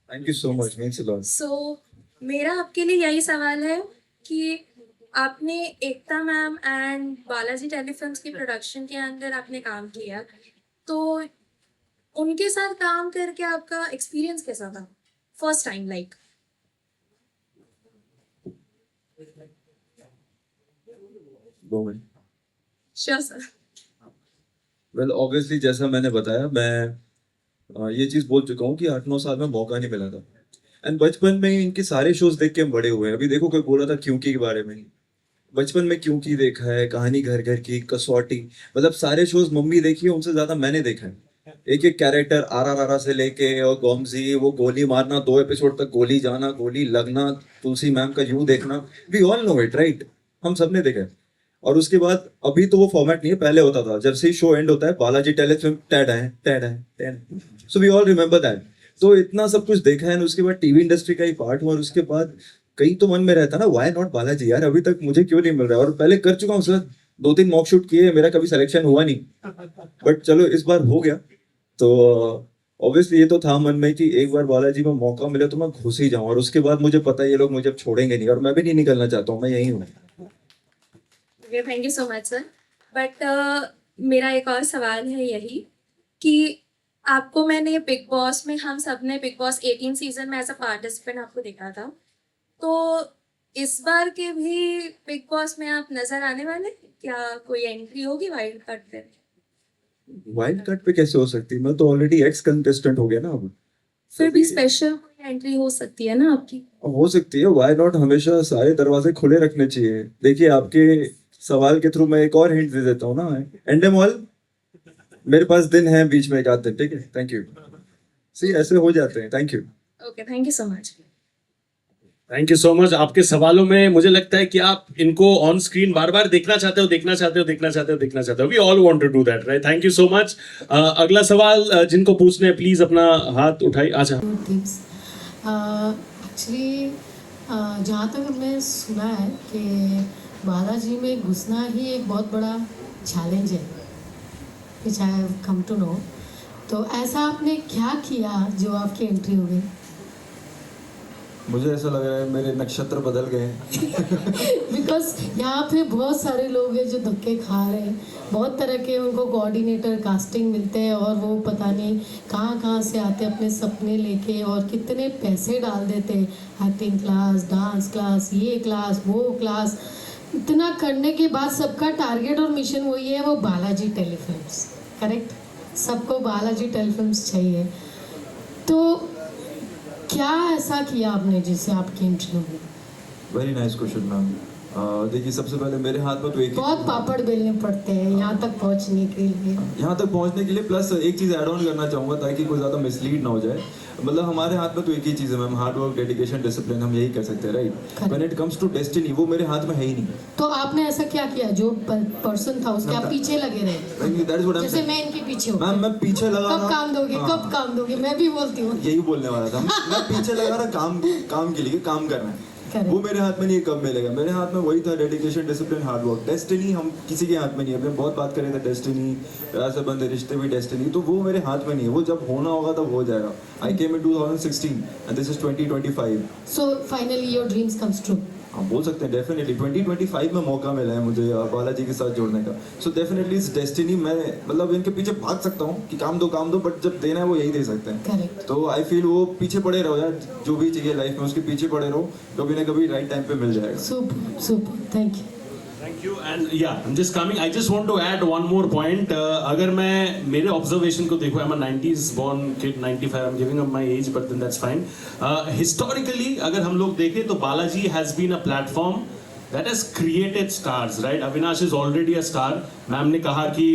Thank you so much, means a lot. So मेरा आपके लिए यही सवाल है कि आपने एकता मैम एंड बालाजी टेलीफिल्म्स की प्रोडक्शन के अंदर आपने काम किया, तो उनके साथ काम करके आपका एक्सपीरियंस कैसा था first time like? Sure sir. Well obviously जैसा मैंने बताया, मैं ये चीज बोल चुका हूँ कि 8-9 साल में मौका नहीं मिला था। एंड बचपन में इनके सारे शोज देख के हम बड़े हुए हैं। अभी देखो कोई बोला था क्योंकि के बारे में, बचपन में क्योंकि देखा है, कहानी घर घर की, कसौटी, मतलब सारे शोज मम्मी देखी है, उनसे ज्यादा मैंने देखा है। एक एक कैरेक्टर RRR से लेके और गोमजी, वो गोली मारना, 2 एपिसोड तक गोली जाना, गोली लगना, तुलसी मैम का यूं देखना, we all know it right, हम सबने देखा है। और उसके बाद अभी तो वो फॉर्मेट नहीं है, पहले होता था, जब से शो एंड होता है बालाजी टेलीफिल्म टैड, so we all remember that. तो इतना सब कुछ देखा है, उसके बाद टीवी इंडस्ट्री का ही पार्ट हुआ, और उसके बाद कहीं तो मन में रहता ना, व्हाई नॉट बालाजी यार, अभी तक मुझे क्यों नहीं मिल रहा है। और पहले कर चुका हूँ सर, 2-3 मॉक शूट किए, मेरा कभी सिलेक्शन हुआ नहीं, बट चलो इस बार हो गया। तो ऑब्वियसली ये तो था मन में कि एक बार बालाजी में मौका मिले तो मैं घुस ही जाऊं, और उसके बाद मुझे पता है ये लोग मुझे अब छोड़ेंगे नहीं, और मैं भी नहीं निकलना चाहता हूँ, मैं यही हूँ। Thank you so much sir. But मेरा एक और सवाल है यही कि आपको मैंने बिग बॉस में, हम सब ने बिग बॉस 18 सीजन में एज अ पार्टिसिपेंट आपको देखा था, तो इस बार के भी बिग बॉस में आप नजर आने वाले, क्या कोई एंट्री होगी वाइल्ड कार्ड पे? वाइल्ड कार्ड पे कैसे हो सकती है, मैं तो ऑलरेडी एक्स कंटेस्टेंट हो गया ना अब। फिर भी स्पेशल कोई एंट्री हो सकती है ना आपकी? हो सकती है, व्हाई नॉट, हमेशा सारे दरवाजे खुले रखने चाहिए। देखिए आपके सवाल के थ्रू मैं एक और हिंट दे देता हूँ ना, एंडे मॉल मेरे पास दिन है बीच में एक आध दिन, ठीक है। Thank you. सी ऐसे हो जाते हैं। Thank you. Okay, thank you so much. Thank you so much. आपके सवालों में मुझे लगता है कि आप इनको ऑन स्क्रीन बार बार देखना चाहते हो। We all want to do that, right? Thank you so much. अगला सवाल जिनको पूछने हैं प्लीज अपना हाथ उठाइए। अच्छा, एक्चुअली जहाँ तक मैं सुना है कि बालाजी में घुसना ही एक बहुत बड़ा चैलेंज है, which I have come to know. तो ऐसा आपने क्या किया जो आपकी एंट्री हो गई? मुझे ऐसा लग रहा है मेरे नक्षत्र बदल गए। बिकॉज यहाँ पे बहुत सारे लोग हैं जो धक्के खा रहे हैं, बहुत तरह के उनको कोऑर्डिनेटर कास्टिंग मिलते हैं, और वो पता नहीं कहाँ कहाँ से आते अपने सपने लेके, और कितने पैसे डाल देते, एक्टिंग क्लास, डांस क्लास, ये क्लास, वो क्लास, इतना करने के बाद सबका टारगेट और मिशन वही है, वो बालाजी टेलीफिल्म्स, करेक्ट? सबको बालाजी टेलीफिल्म्स चाहिए। तो क्या ऐसा किया आपने जिससे आपकी एंट्री होगी? Very nice question ma'am. देखिए सबसे पहले मेरे हाथ में तो एक बहुत पापड़ बेलने पड़ते हैं यहाँ तक पहुँचने के लिए। यहाँ तक पहुँचने के लिए, प्लस एक चीज़ ऐड ऑन करना चाहूँगा ताकि कोई ज़्यादा मिसलीड ना हो जाए। मतलब हमारे हाथ में तो एक ही चीज़ है ma'am, hard work, dedication, discipline, हम यही कह सकते हैं, right? When it comes to destiny, वो मेरे हाथ में है ही नहीं। तो आपने ऐसा क्या किया जो पर्सन था उसके आप पीछे लगे रहे? That is what I'm जैसे saying. मैं इनके पीछे हूँ। मैम मैं पीछे लगा कब रहा, काम दोगे, हाँ। कब काम दोगे, मैं भी बोलती हूँ। यही बोलने वाला था मैं पीछे लगा रहा, काम के लिए काम करना है। Correct. वो मेरे हाथ में नहीं है, कब मिलेगा। मेरे हाथ में वही था, dedication, discipline, hard work. Destiny हम किसी के हाथ में नहीं है। अपने बहुत बात कर रहे थे डेस्टिनी, प्यार से बंधे रिश्ते भी डेस्टिनी, तो वो मेरे हाथ में नहीं है। वो जब होना होगा तब हो जाएगा। आई केम इन 2016 and this is 2025। So finally your dreams comes true. हम बोल सकते हैं डेफिनेटली 2025 में मौका मिला है मुझे बालाजी के साथ जुड़ने का। सो डेफिनेटली इस डेस्टिनी मैं मतलब इनके पीछे भाग सकता हूँ कि काम दो, बट जब देना है वो यही दे सकते हैं। Correct. तो आई फील वो पीछे पड़े रहो यार, जो भी चाहिए लाइफ में उसके पीछे पड़े रहो, कभी ना कभी राइट टाइम पे मिल जाएगा। Super. Thank you. Thank you. And yeah, I'm just coming. I just want to add one more point. अगर मैं मेरे observation को देखूँ, I'm a 90s born kid, 95. I'm giving up my age, but then that's fine. Historically, अगर हम लोग देखें तो Balaji has been a platform that has created stars, right? Avinash is already a star. Ma'am ने कहा कि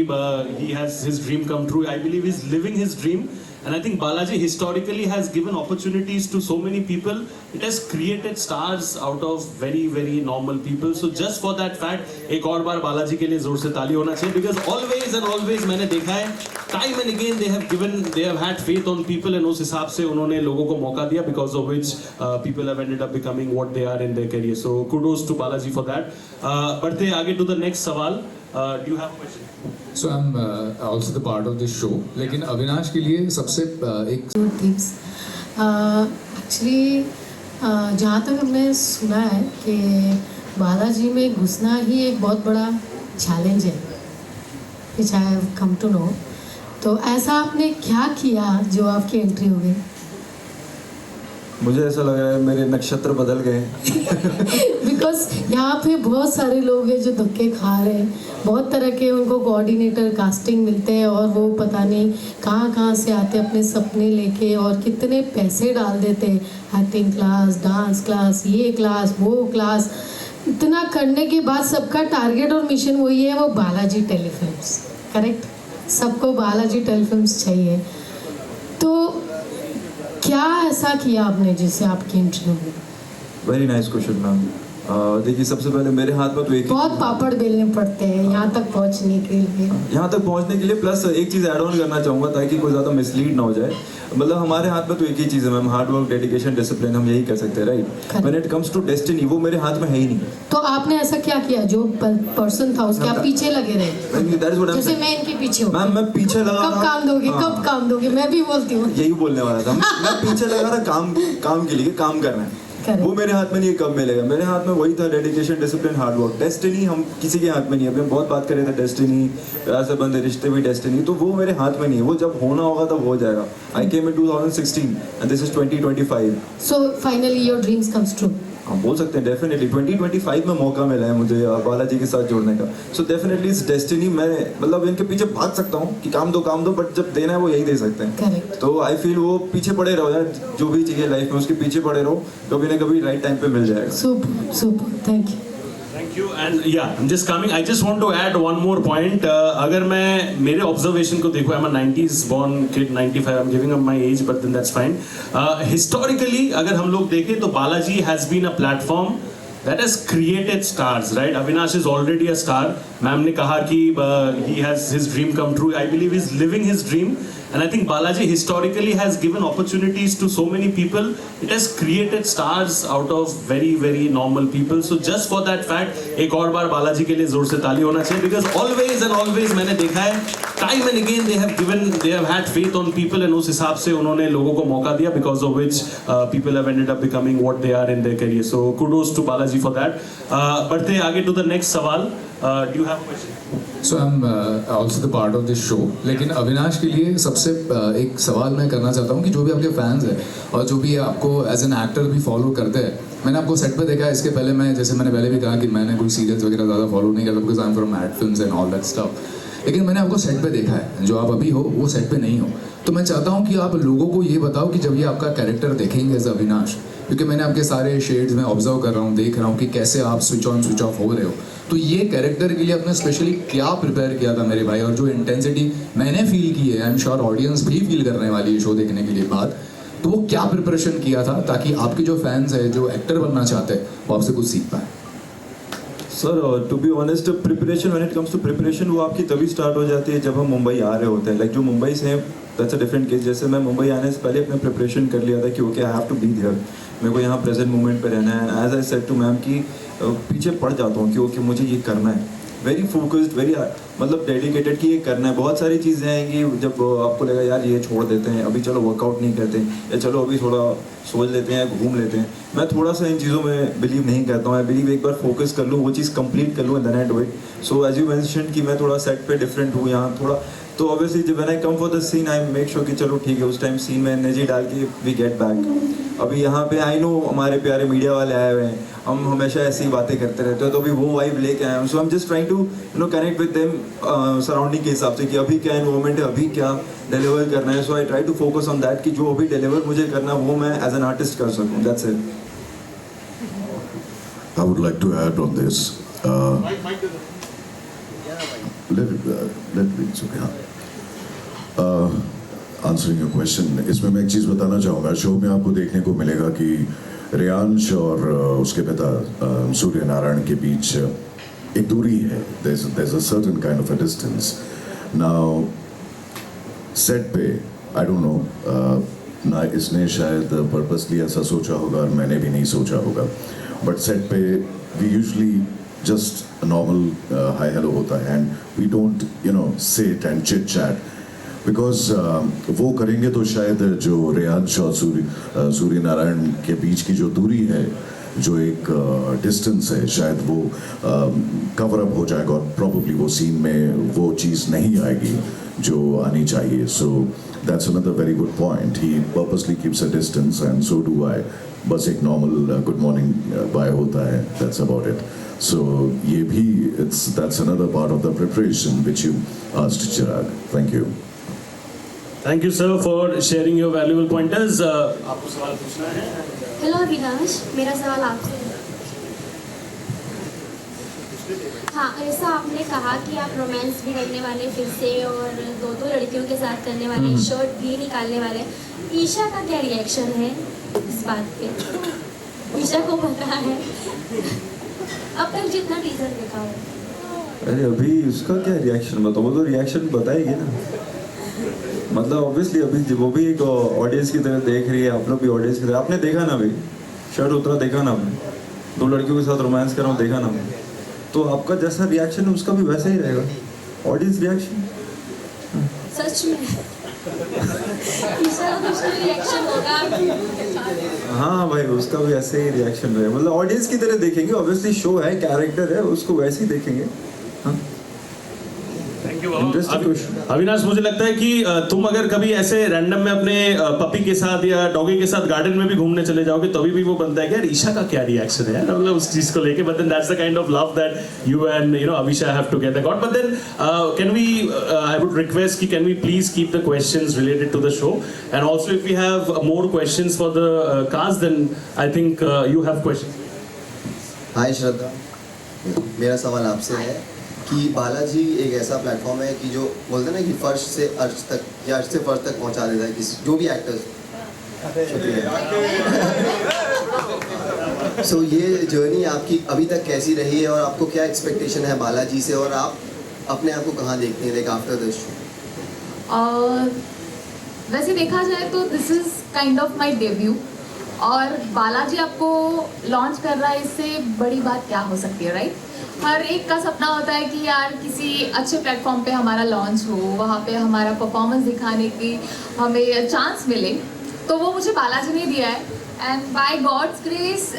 he has his dream come true. I believe he's living his dream. And I think Balaji historically has given opportunities to so many people. It has created stars out of very, very normal people. So just for that fact, एक और बार बालाजी के लिए जोर से ताली होना चाहिए. Because always and always मैंने देखा है, time and again they have had faith on people, and उस हिसाब से उन्होंने लोगों को मौका दिया, because of which people have ended up becoming what they are in their career. So kudos to Balaji for that. बढ़ते आगे to the next सवाल. Do you have a question? So I'm also the part of this show. लेकिन अविनाश के लिए सबसे एक Good tips. Actually, जहाँ तक हमने सुना है कि बालाजी में घुसना ही एक बहुत बड़ा चैलेंज है, which I have come to know. तो ऐसा आपने क्या किया जो आपकी एंट्री हो गई? मुझे ऐसा लग रहा है मेरे नक्षत्र बदल गए। बिकॉज यहाँ पे बहुत सारे लोग हैं जो धक्के खा रहे हैं, बहुत तरह के उनको कोऑर्डिनेटर कास्टिंग मिलते हैं और वो पता नहीं कहाँ से आते अपने सपने लेके और कितने पैसे डाल देते हैं। एक्टिंग क्लास, डांस क्लास, ये क्लास, वो क्लास, इतना करने के बाद सबका टारगेट और मिशन वही है, वो बालाजी टेलीफिल्म्स। करेक्ट, सबको बालाजी टेलीफिल्म्स चाहिए। तो क्या ऐसा किया आपने जिससे आपकी एंट्री होगी? Very nice question ma'am. देखिए सबसे पहले मेरे हाथ में तो एक बहुत पापड़ बेलने पड़ते हैं यहाँ तक पहुँचने के लिए। यहाँ तक पहुँचने के लिए प्लस एक चीज़ ऐड ऑन करना चाहूँगा ताकि कोई ज़्यादा मिसलीड ना हो जाए। मतलब हमारे हाथ में तो एक ही चीज़ है ma'am, hard work, dedication, discipline, हम यही कर सकते हैं, right? When it comes to destiny, वो मेरे हाथ में है ही नहीं। तो आपने ऐसा क्या किया जो पर्सन था उसके आप पीछे लगे रहे? That is what I'm जैसे saying. मैं इनके पीछे हूँ। मैम मैं पीछे लगा कब काम दोगे? कब काम दोगे? मैं भी बोलती हूँ। यही बोलने वाला था मैं पीछे लगा रहा, काम के लिए काम करना है। Correct. वो मेरे हाथ में नहीं है, कब मिलेगा। मेरे हाथ में वही था, dedication, discipline, hard work. Destiny हम किसी के हाथ में नहीं है। अपने बहुत बात कर रहे थे डेस्टिनी, प्यार से बंधे रिश्ते भी डेस्टिनी, तो वो मेरे हाथ में नहीं है। वो जब होना होगा तब हो जाएगा। आई केम इन 2016 and this is 2025। So finally your dreams comes true. हम बोल सकते हैं डेफिनेटली 2025 में मौका मिला है मुझे बालाजी के साथ जुड़ने का। सो डेफिनेटली इस डेस्टिनी मैं मतलब इनके पीछे भाग सकता हूँ कि काम दो, बट जब देना है वो यही दे सकते हैं। Correct. तो आई फील वो पीछे पड़े रहो यार, जो भी चाहिए लाइफ में उसके पीछे पड़े रहो, कभी ना कभी राइट टाइम पे मिल जाएगा। Super. Thank you. Thank you. And yeah, I'm just coming. I just want to add one more point. अगर मैं मेरे observation को देखूँ, I'm a 90s born kid, 95. I'm giving up my age, but then that's fine. Historically, अगर हम लोग देखें तो Balaji has been a platform that has created stars, right? Avinash is already a star. Ma'am ने कहा कि he has his dream come true. I believe he's living his dream. And I think Balaji historically has given opportunities to so many people. It has created stars out of very, very normal people. So just for that fact, एक और बार बालाजी के लिए जोर से ताली होना चाहिए. Because always and always मैंने देखा है, time and again they have had faith on people, and उस हिसाब से उन्होंने लोगों को मौका दिया, because of which people have ended up becoming what they are in their career. So kudos to Balaji for that. बढ़ते आगे to the next सवाल. Do you have a question? So I'm also the part of this show. लेकिन अविनाश के लिए सबसे एक सवाल मैं करना चाहता हूँ कि जो भी आपके फैंस हैं और जो भी आपको एज एन एक्टर भी फॉलो करते हैं, मैंने आपको सेट पे देखा है। इसके पहले मैंने पहले भी कहा कि मैंने कोई सीरियल्स वगैरह ज़्यादा फॉलो नहीं करता, because I am from ad films and all that stuff. लेकिन मैंने आपको सेट पे देखा है, जो आप अभी हो वो सेट पे नहीं हो। तो मैं चाहता हूँ कि आप लोगों को ये बताओ कि जब ये आपका कैरेक्टर देखेंगे एज अविनाश, क्योंकि मैंने आपके सारे शेड्स में ऑब्जर्व कर रहा हूँ, देख रहा हूँ कि कैसे आप स्विच ऑन स्विच ऑफ हो रहे हो। तो ये कैरेक्टर के लिए आपने स्पेशली क्या प्रिपेयर किया था मेरे भाई? और जो इंटेंसिटी मैंने फील की है, आई एम श्योर ऑडियंस भी फील करने वाली है शो देखने के लिए बाद, तो वो क्या प्रिपरेशन किया था ताकि आपके जो फैंस है, जो एक्टर बनना चाहते हैं, वो आपसे कुछ सीख पाए? Sir to be honest preparation when it comes to preparation वो आपकी तभी स्टार्ट हो जाती है जब हम मुंबई आ रहे होते हैं लाइक जो मुंबई से हैं दैट्स अ डिफरेंट केस जैसे मैं मुंबई आने से पहले अपने प्रिपरेशन कर लिया था कि okay I have to be there मेरे को यहाँ प्रेजेंट मोमेंट पे रहना है as I said to ma'am कि पीछे पड़ जाता हूँ कि ओके मुझे ये करना है वेरी फोकस्ड वेरी मतलब डेडिकेटेड कि ये करना है बहुत सारी चीज़ें आएंगी जब आपको लगा यार ये छोड़ देते हैं अभी चलो वर्कआउट नहीं करते या चलो अभी थोड़ा सोच लेते हैं घूम लेते हैं मैं थोड़ा सा इन चीज़ों में बिलीव नहीं करता हूँ आई बिलीव एक बार फोकस कर लूँ वो चीज़ कंप्लीट कर लूँ and then I do it so as you mention कि मैं थोड़ा सेट पे डिफरेंट हूँ यहाँ थोड़ा तो ऑब्वियसली जब when I come for the scene I make sure कि चलो ठीक है उस टाइम सीन में एनर्जी डाल के वी गेट बैक अभी यहाँ पे आई नो हमारे प्यारे मीडिया वाले आए हुए हैं हम हमेशा ऐसी बातें करते रहते हैं तो अभी वो वाइब लेके आए हैं so I am just trying to connect with them surrounding के हिसाब से कि अभी क्या एनवायरमेंट है अभी क्या डिलीवर करना है so I try to focus on that कि जो अभी डिलीवर मुझे करना वो मैं एज एन आर्टिस्ट कर सकूँ that's it I would like to add on this. Let me okay. Answering your question, इसमें मैं एक चीज़ बताना चाहूँगा शो में आपको देखने को मिलेगा कि रेयांश और उसके पिता सूर्य नारायण के बीच एक दूरी है there's a certain kind of a distance. Now set पे I don't know ना इसने शायद पर्पसली ऐसा सोचा होगा और मैंने भी नहीं सोचा होगा बट सेट पे we usually just normal hi hello होता है and we don't sit and chit chat because वो करेंगे तो शायद जो रेयांश और सूर्य नारायण के बीच की जो दूरी है जो एक डिस्टेंस है शायद वो कवर अप हो जाएगा और प्रॉब्ली वो सीन में वो चीज़ नहीं आएगी जो आनी चाहिए so that's another very good point he purposely keeps a distance and so do I बस एक नॉर्मल गुड मॉर्निंग बाय होता है दैट्स अबाउट इट सो ये भी that's another part of the preparation which you asked Chirag thank you Thank you, sir, for sharing your valuable pointers. आपको सवाल पूछना है? हेलो अविनाश मेरा सवाल आपसे है हाँ ऐसा आपने कहा कि आप रोमांस भी करने वाले फिर से और दो लड़कियों के साथ करने वाले शर्ट भी निकालने वाले ईशा का क्या रिएक्शन है इस बात पे ईशा को पता है अब तक जितना टीजर देखा हो अरे अभी उसका क्या रिएक्शन बताओ वो तो रिएक्शन बताएगी ना मतलब ऑब्वियसली अभी वो भी एक ऑडियंस की तरह देख रही है आप लोग भी ऑडियंस की तरह आपने देखा ना भाई शर्ट उतरा देखा ना आपने दो लड़कियों के साथ रोमांस कर रहा हूँ देखा ना तो आपका जैसा रिएक्शन है उसका भी वैसा ही रहेगा ऑडियंस रिएक्शन सच में ईशा का कुछ रिएक्शन होगा हाँ भाई उसका भी ऐसे ही रिएक्शन रहेगा मतलब ऑडियंस की तरह देखेंगे ऑब्वियसली शो है कैरेक्टर है उसको वैसे ही देखेंगे हाँ अविनाश मुझे लगता है कि तुम अगर कभी ऐसे रैंडम में अपने पपी के साथ या डॉगी के साथ गार्डन में भी घूमने चले जाओगे तभी भी वो बनता है कि यार ईशा का क्या रिएक्शन है यार मतलब उस चीज को लेके but then that's the kind of love that you and Avisha have together got but then can we I would request कि can we please keep the questions related to the show and also if we have more questions for the cast then I think you have questions hi Shraddha मेरा सवाल आपसे है कि बालाजी एक ऐसा platform है कि जो बोलते हैं ना कि फर्श से अर्श तक या अर्श से फर्श तक पहुंचा देता है किसी जो भी एक्टर्स सो ये जर्नी आपकी अभी तक कैसी रही है और आपको क्या एक्सपेक्टेशन है बालाजी से और आप अपने आप को कहाँ देखते हैं लाइक आफ्टर दिस शो वैसे देखा जाए तो this is kind of my debut और बालाजी आपको लॉन्च कर रहा है इससे बड़ी बात क्या हो सकती है राइट हर एक का सपना होता है कि यार किसी अच्छे प्लेटफॉर्म पे हमारा लॉन्च हो वहाँ पे हमारा परफॉर्मेंस दिखाने की हमें चांस मिले तो वो मुझे बालाजी ने दिया है एंड बाय गॉड्स ग्रेस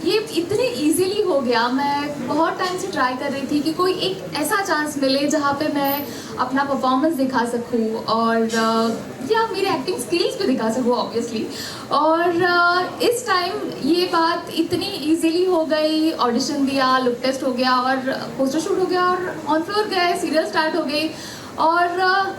ये इतने इजीली हो गया मैं बहुत टाइम से ट्राई कर रही थी कि कोई एक ऐसा चांस मिले जहाँ पे मैं अपना परफॉर्मेंस दिखा सकूँ और या मेरी एक्टिंग स्किल्स भी दिखा सकूँ ऑब्वियसली और इस टाइम ये बात इतनी इजीली हो गई ऑडिशन दिया लुक टेस्ट हो गया और पोस्टर शूट हो गया और ऑन फ्लोर गए सीरियल स्टार्ट हो गई और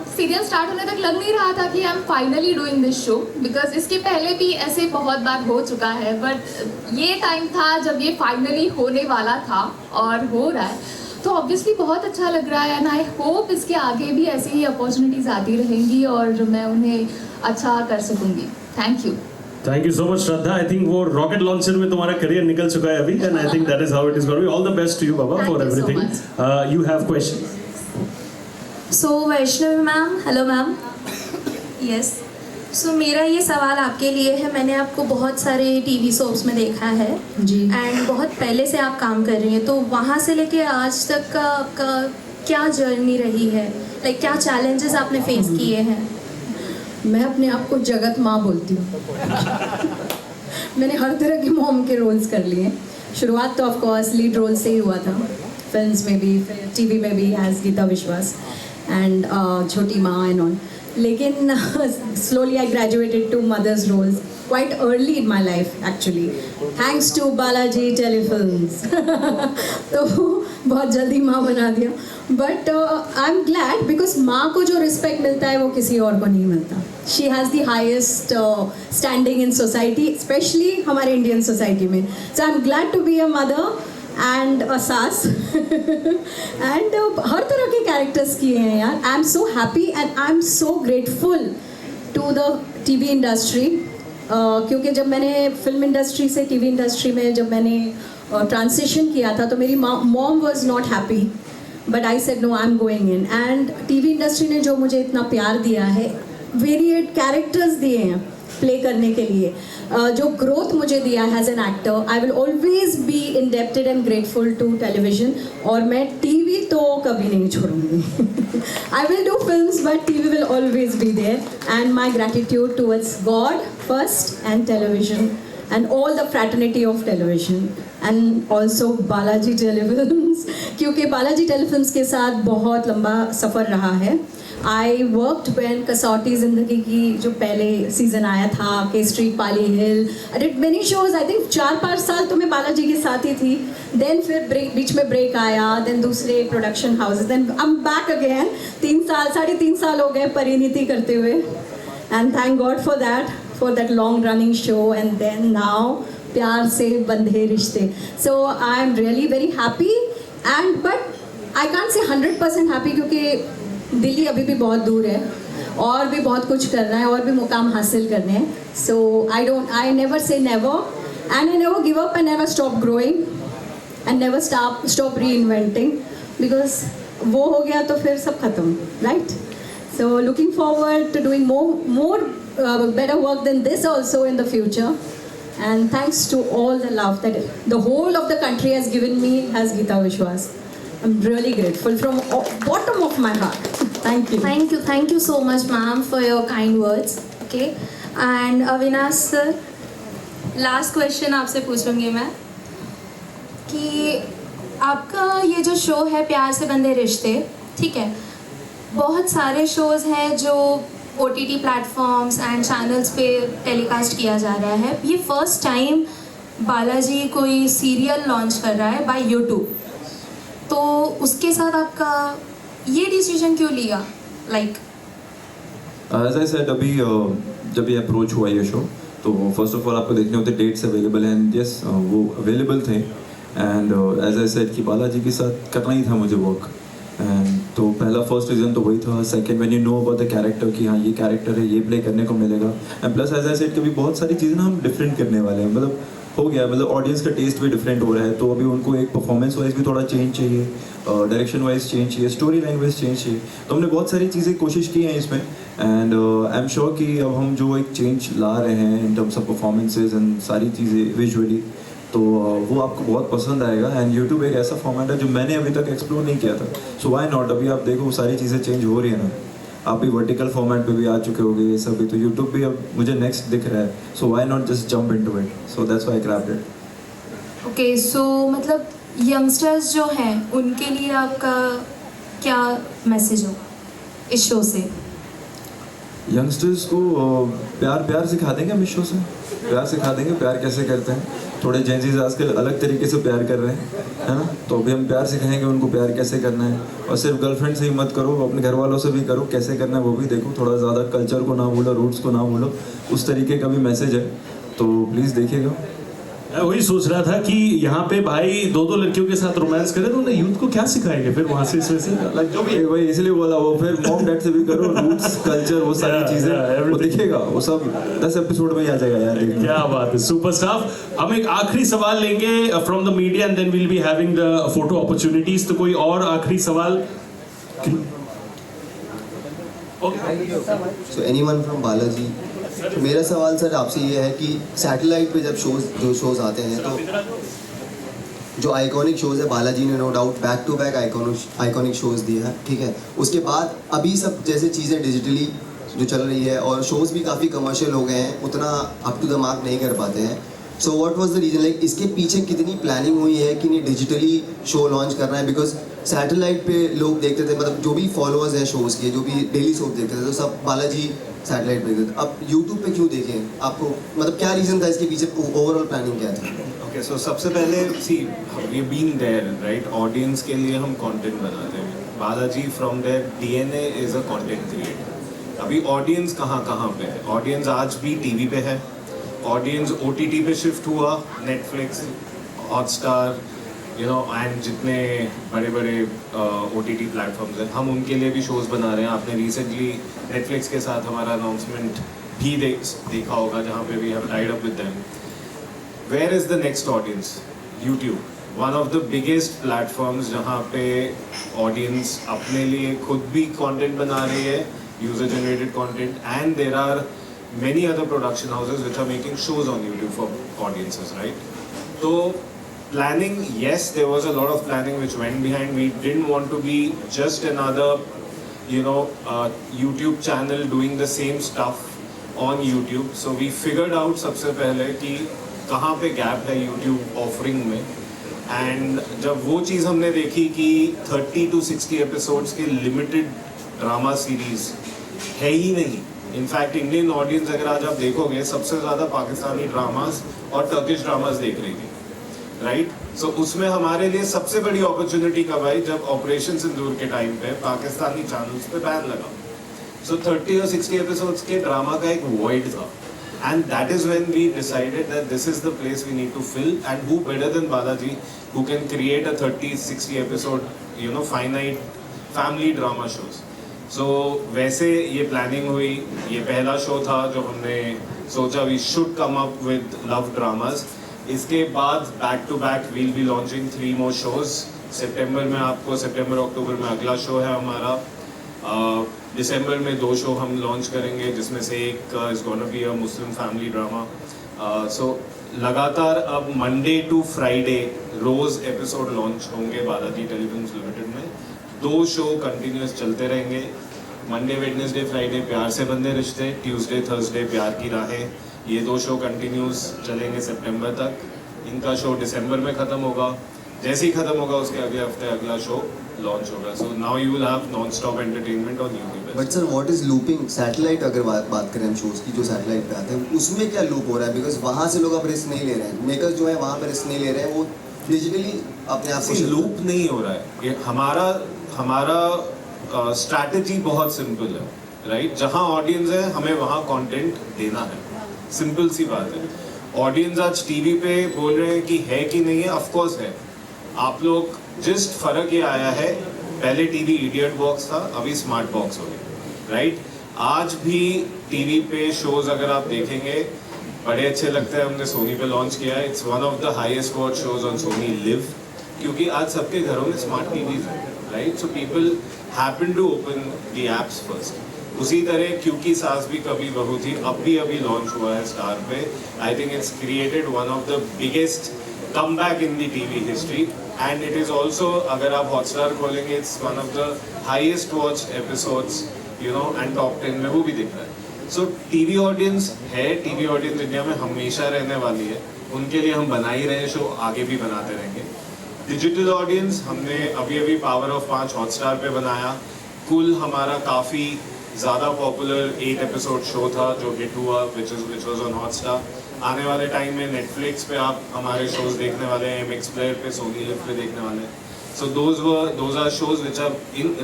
सीरियल स्टार्ट होने तक लग नहीं रहा था कि I am finally doing this show because इसके पहले भी ऐसे बहुत बार हो चुका है बट ये टाइम था जब ये फाइनली होने वाला था और हो रहा है तो ऑब्वियसली बहुत अच्छा लग रहा है एंड आई होप इसके आगे भी ऐसी ही अपॉर्चुनिटीज़ आती रहेंगी और मैं उन्हें अच्छा कर सकूँगी thank you Thank you so much, Shraddha. I think वो rocket launcher में तुम्हारा career निकल चुका है अभी, and I think that is how it is going to be. All the best to you, Baba, Thank for you so everything. much. You have questions. So Vaishnavi ma'am, hello ma'am. Yes. So मेरा ये सवाल आपके लिए है. मैंने आपको बहुत सारे टीवी सोप्स में देखा है जी. एंड बहुत पहले से आप काम कर रही हैं, तो वहाँ से लेके आज तक का आपका क्या जर्नी रही है? लाइक क्या चैलेंजेस आपने फेस किए हैं? मैं अपने आप को जगत माँ बोलती हूँ. मैंने हर तरह के मॉम के रोल्स कर लिए. शुरुआत तो ऑफ कोर्स लीड रोल से ही हुआ था, फिल्म्स में भी, टीवी में भी एज गीता विश्वास एंड छोटी माँ एंड ऑल. लेकिन slowly I graduated to mother's roles quite early in my life actually, thanks to Balaji Telefilms. तो बहुत जल्दी माँ बना दिया. But I am glad because माँ को जो रिस्पेक्ट मिलता है वो किसी और को नहीं मिलता. She has the highest standing in society, specially हमारे इंडियन सोसाइटी में. So I am glad to be a mother and a सास. एंड हर तरह के कैरेक्टर्स किए हैं यार. I am so happy and I am so grateful to the TV industry. क्योंकि जब मैंने फिल्म इंडस्ट्री से टीवी इंडस्ट्री में जब मैंने ट्रांसिशन किया था तो मेरी mom was not happy, but I said no, I am going in. And TV industry ने जो मुझे इतना प्यार दिया है, वेरिएड कैरेक्टर्स दिए हैं प्ले करने के लिए, जो ग्रोथ मुझे दिया है as an actor, I will always be indebted and grateful to television. और मैं टीवी तो कभी नहीं छोड़ूंगी. I will do films but TV will always be there. And my gratitude towards God first and television and all the fraternity of television and also Balaji Telefilms, क्योंकि Balaji telefilms के साथ बहुत लंबा सफ़र रहा है. आई वर्कड व्हेन कसौटी ज़िंदगी की जो पहले सीज़न आया था, के street, Pali hill, I did many shows. I think 4-5 साल तो मैं बालाजी के साथ ही थी. देन फिर बीच में ब्रेक आया, देन दूसरे production houses, then I am back again. 3.5 साल हो गए परिणीति करते हुए, and thank god for that long running show. And then now प्यार से बंधे रिश्ते. So I am really very happy, and but I can't say 100% happy क्योंकि दिल्ली अभी भी बहुत दूर है और भी बहुत कुछ करना है और भी मुकाम हासिल करने हैं. So I never say never, and I never give up and never stop growing and never stop reinventing, because वो हो गया तो फिर सब खत्म, right? So looking forward to doing more better work than this also in the future. And thanks to all the love that the whole of the country has given me as Geeta Vishwas. I'm really grateful from bottom of my heart. Thank you. Thank you so much, ma'am, for your kind words. Okay. And Avinash sir, last question आपसे पूछूंगी मैं कि आपका ये जो show है प्यार से बंधे रिश्ते, ठीक है, बहुत सारे शोज़ हैं जो OTT प्लेटफॉर्म्स एंड चैनल्स पे टेलीकास्ट किया जा रहा है. ये फर्स्ट टाइम बालाजी कोई सीरियल लॉन्च कर रहा है बाय यूट्यूब, तो उसके साथ आपका ये डिसीजन क्यों लिया? लाइक एज आई सेड, अभी जब ये अप्रोच हुआ ये शो, तो फर्स्ट ऑफ ऑल आपको देखने होते डेट्स अवेलेबल हैं, एंड यस वो अवेलेबल थे. एंड एज आई सेड कि बालाजी के साथ करना ही था मुझे वर्क. एंड तो पहला फर्स्ट रीज़न तो वही था. Second, when you know about the character कि हाँ ये कैरेक्टर है, ये प्ले करने को मिलेगा. And plus as I said कभी बहुत सारी चीज़ें ना हम डिफरेंट करने वाले हैं. मतलब हो गया, मतलब ऑडियंस का टेस्ट भी डिफरेंट हो रहा है, तो अभी उनको एक परफॉर्मेंस वाइज भी थोड़ा चेंज चाहिए, डायरेक्शन वाइज चेंज चाहिए, स्टोरी लाइन वाइज चेंज चाहिए. तो हमने बहुत सारी चीज़ें कोशिश की हैं इसमें. एंड आई एम श्योर कि अब हम जो एक चेंज ला रहे हैं in terms of performances and सारी चीज़ें विजुअली, तो वो आपको बहुत पसंद आएगा. एंड यूट्यूब एक ऐसा फॉर्मेट है जो मैंने अभी तक एक्सप्लोर नहीं किया था. सो व्हाई नॉट, अभी आप देखो सारी चीज़ें चेंज हो रही है ना. आप भी वर्टिकल फॉर्मेट पे भी आ चुके होगे ये सब भी, तो यूट्यूब भी अब मुझे नेक्स्ट दिख रहा है. So why not just jump into it. So that's why I grabbed it. Okay, so मतलब यंगस्टर्स जो हैं उनके लिए आपका क्या मैसेज हो इस शो से? यंगस्टर्स को प्यार सिखा देंगे हम इस शो से. प्यार सिखा देंगे, प्यार कैसे करते हैं. थोड़े जेंजीज आजकल अलग तरीके से प्यार कर रहे हैं, है ना. तो अभी हम प्यार सिखाएंगे उनको प्यार कैसे करना है. और सिर्फ गर्लफ्रेंड से ही मत करो, अपने घर वालों से भी करो. कैसे करना है वो भी देखो. थोड़ा ज़्यादा कल्चर को ना भूलो, रूट्स को ना भूलो. उस तरीके का भी मैसेज है, तो प्लीज़ देखिएगा. मैं वही सोच रहा था कि यहाँ पे भाई दो लड़कियों के साथ रोमांस करे तो उन्हें यूथ को क्या सिखाएंगे फिर वहां से इसमें से like जो भी है। वही इसलिए बोला, वो फिर मॉम डैड से भी करो, रूट्स कल्चर वो सारी चीजें वो दिखेगा, वो सब 10 एपिसोड में ही आ जाएगा यार। क्या बात है, सुपर स्टाफ। हम एक आखिरी सवाल लेंगे from the media and then will be having the photo opportunities. तो कोई और आखिरी सवाल? So anyone from Balaji. मेरा सवाल सर आपसे ये है कि सैटेलाइट पे जब जो शोज आते हैं तो जो आइकॉनिक शोज है, बालाजी ने no doubt back to back iconic shows दिया है, ठीक है। उसके बाद अभी सब जैसे चीज़ें डिजिटली जो चल रही है और शोज भी काफ़ी कमर्शियल हो गए हैं, उतना अप टू द मार्क नहीं कर पाते हैं। So what was the reason, like इसके पीछे कितनी प्लानिंग हुई है कि नहीं डिजिटली शो लॉन्च करना है? बिकॉज सैटेलाइट पे लोग देखते थे, मतलब जो भी फॉलोअर्स हैं शोज़ के, जो भी डेली शो देखते थे, तो सब बालाजी सैटेलाइट पे देखते थे। अब यूट्यूब पे क्यों देखें आपको, मतलब क्या रीज़न था इसके पीछे, ओवरऑल प्लानिंग क्या थी? ओके, सो सबसे पहले see we been there right, audience के लिए हम कंटेंट बनाते हैं। Balaji from their DNA is a content creator. अभी ऑडियंस कहाँ पे है? ऑडियंस आज भी टीवी पे है, ऑडियंस ओटीटी पे शिफ्ट हुआ, Netflix, Hotstar, you know, and जितने बड़े बड़े ओटीटी प्लेटफॉर्म्स हैं, हम उनके लिए भी शोज़ बना रहे हैं। आपने रिसेंटली नेटफ्लिक्स के साथ हमारा अनाउंसमेंट भी देखा होगा, जहाँ पे we have tied up with them. Where is the next audience? YouTube, one of the biggest platforms जहाँ पे ऑडियंस अपने लिए खुद भी कंटेंट बना रही है, user generated content, and there are many other production houses which are making shows on YouTube for audiences, right? So planning, yes, there was a lot of planning which went behind. We didn't want to be just another, you know, YouTube channel doing the same stuff on YouTube. So we figured out सबसे पहले कि कहाँ पे gap है YouTube offering में, and जब वो चीज़ हमने देखी कि 30 to 60 episodes के limited drama series है ही नहीं। इनफैक्ट इंडियन ऑडियंस अगर आज आप देखोगे, सबसे ज़्यादा पाकिस्तानी ड्रामास और टर्किश ड्रामास देख रही थी, राइट? सो उसमें हमारे लिए सबसे बड़ी अपॉर्चुनिटी कब आई? जब ऑपरेशन सिंदूर के टाइम पे पाकिस्तानी चैनल्स पे बैन लगा। सो 30 और 60 एपिसोड्स के ड्रामा का एक वॉइड था, and that is when we decided that this is the place we need to fill, and who better than Balaji who can create a 30-60 episode, you know, finite family drama shows. So वैसे ये planning हुई। ये पहला show था जो हमने सोचा we should come up with love dramas. इसके बाद back to back we'll be launching 3 more shows. सितंबर में आपको, सितंबर अक्टूबर में अगला शो है हमारा। दिसंबर में 2 शो हम लॉन्च करेंगे, जिसमें से एक is gonna be a Muslim family drama. So लगातार अब मंडे टू फ्राइडे रोज़ एपिसोड लॉन्च होंगे बालाजी टेलीफिल्म्स लिमिटेड में। 2 शो कंटिन्यूस चलते रहेंगे। मंडे, वेडनेसडे, फ्राइडे प्यार से बंधे रिश्ते, ट्यूसडे, थर्सडे प्यार की राहें। ये 2 शो कंटिन्यूस चलेंगे सितंबर तक। इनका शो दिसंबर में ख़त्म होगा। जैसे ही ख़त्म होगा उसके अगले हफ्ते अगला शो लॉन्च होगा। So now you will have non stop entertainment on YouTube. But sir what is looping? Satellite अगर बात करें हम शोज़ की जो सैटेलाइट पे आते हैं, उसमें क्या लूप हो रहा है? बिकॉज वहाँ से लोग अब रिस्क नहीं ले रहे हैं, मेकर्स जो है वहाँ पर रिस्क नहीं ले रहे हैं, वो डिजिटली अपने आप से लूप नहीं हो रहा है। ये हमारा स्ट्रैटेजी बहुत सिंपल है, राइट? जहाँ ऑडियंस है हमें वहाँ कंटेंट देना है, सिंपल सी बात है। ऑडियंस आज टीवी पे बोल रहे हैं कि है कि नहीं है, ऑफ कोर्स है। आप लोग जस्ट फर्क ये आया है, पहले टीवी इडियट बॉक्स था, अभी स्मार्ट बॉक्स हो गया, राइट? आज भी टीवी पे शोज अगर आप देखेंगे बड़े अच्छे लगते हैं। हमने सोनी पे लॉन्च किया है, it's one of the highest watch shows on Sony LIV, क्योंकि आज सबके घरों में स्मार्ट टीवीज हैं, right? So people happen to open the apps first. उसी तरह क्योंकि सास भी कभी बहू थी अभी लॉन्च हुआ है स्टार पे। I think it's created one of the biggest come back in the TV history, and it is also, अगर आप हॉटस्टार खोलेंगे, it's one of the highest watched episodes, you know, and top 10 में वो भी दिख रहा है। सो टीवी ऑडियंस है, टीवी ऑडियंस इंडिया में हमेशा रहने वाली है, उनके लिए हम बना ही रहे हैं शो, आगे भी बनाते रहेंगे। डिजिटल ऑडियंस हमने अभी पावर ऑफ 5 हॉटस्टार पे बनाया। कुल हमारा काफ़ी ज़्यादा पॉपुलर 8 एपिसोड शो था जो हिट हुआ, विच वॉज ऑन हॉटस्टार। आने वाले टाइम में नेटफ्लिक्स पे आप हमारे शोज देखने वाले हैं, MX प्लेयर पे, सोनी लिव पे देखने वाले हैं। So those are shows which are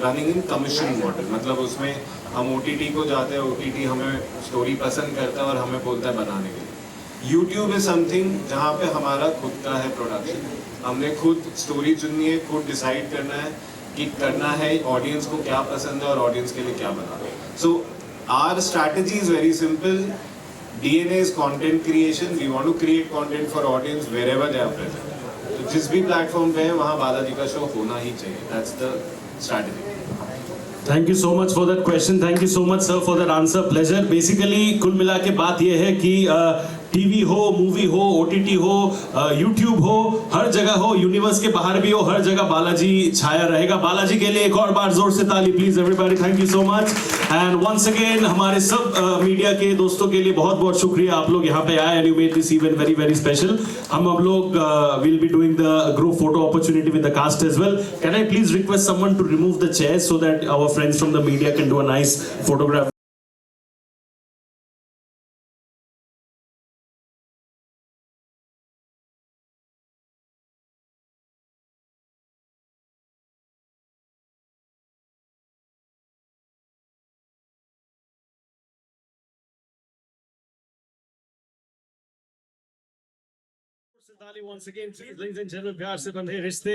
running in commission model, मतलब उसमें हम OTT को जाते हैं, OTT हमें स्टोरी पसंद करता है और हमें बोलता है बनाने के लिए। YouTube is something जहाँ पे हमारा खुद का है प्रोडक्शन, हमने खुद स्टोरी चुननी है, खुद डिसाइड करना है कि करना है ऑडियंस को क्या पसंद है और ऑडियंस के लिए क्या बनाना है. So our strategy is very simple. DNA is content creation. We want to create content for audience wherever they are present. तो जिस भी प्लेटफॉर्म पे है वहाँ बालाजी का शो होना ही चाहिए. That's the strategy. Thank you so much for that question. Thank you so much, sir, for that answer. Pleasure. Basically, कुल मिला के बात ये है कि टीवी हो, मूवी हो, OTT हो, YouTube हो, हर जगह हो, यूनिवर्स के बाहर भी हो, हर जगह बालाजी छाया रहेगा. बालाजी के लिए एक और बार जोर से ताली please everybody. Thank you so much. And once again हमारे सब मीडिया के दोस्तों के लिए बहुत बहुत शुक्रिया, आप लोग यहाँ पे आए and you made this event very very special. हम लोग will be doing the group photo opportunity with the cast as well. Can I please request someone to remove the chairs so that our friends from the media can do a nice photograph. Once again, please, ladies and gentlemen, प्यार से बंधे रिश्ते.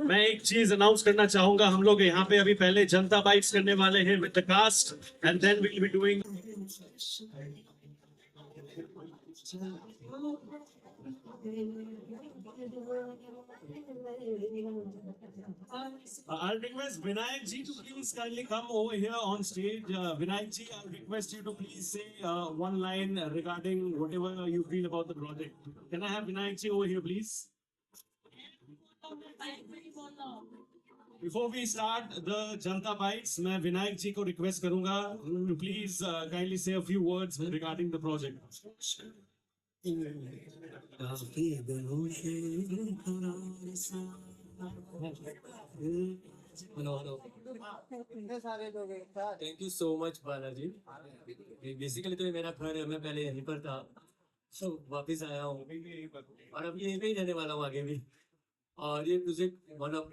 मैं एक चीज announce करना चाहूंगा. हम लोग यहाँ पे अभी पहले जनता बाइट्स करने वाले हैं with the cast and then we'll be doing I'll request Vinayak ji to please kindly come over here on stage. Vinayak ji, I'll request you to please say one line regarding whatever you feel about the project. Can I have Vinayak ji over here, please? Before we start the Janta Bites, मैं विनायक जी को request करूंगा, please kindly say a few words regarding the project. Thank you so much Balaji. Basically तो ये मेरा घर है, मैं पहले यहीं पर था, तो वापस आया हूँ और अब यहीं पे ही रहने वाला हूँ आगे भी. और ये प्रोजेक्ट मतलब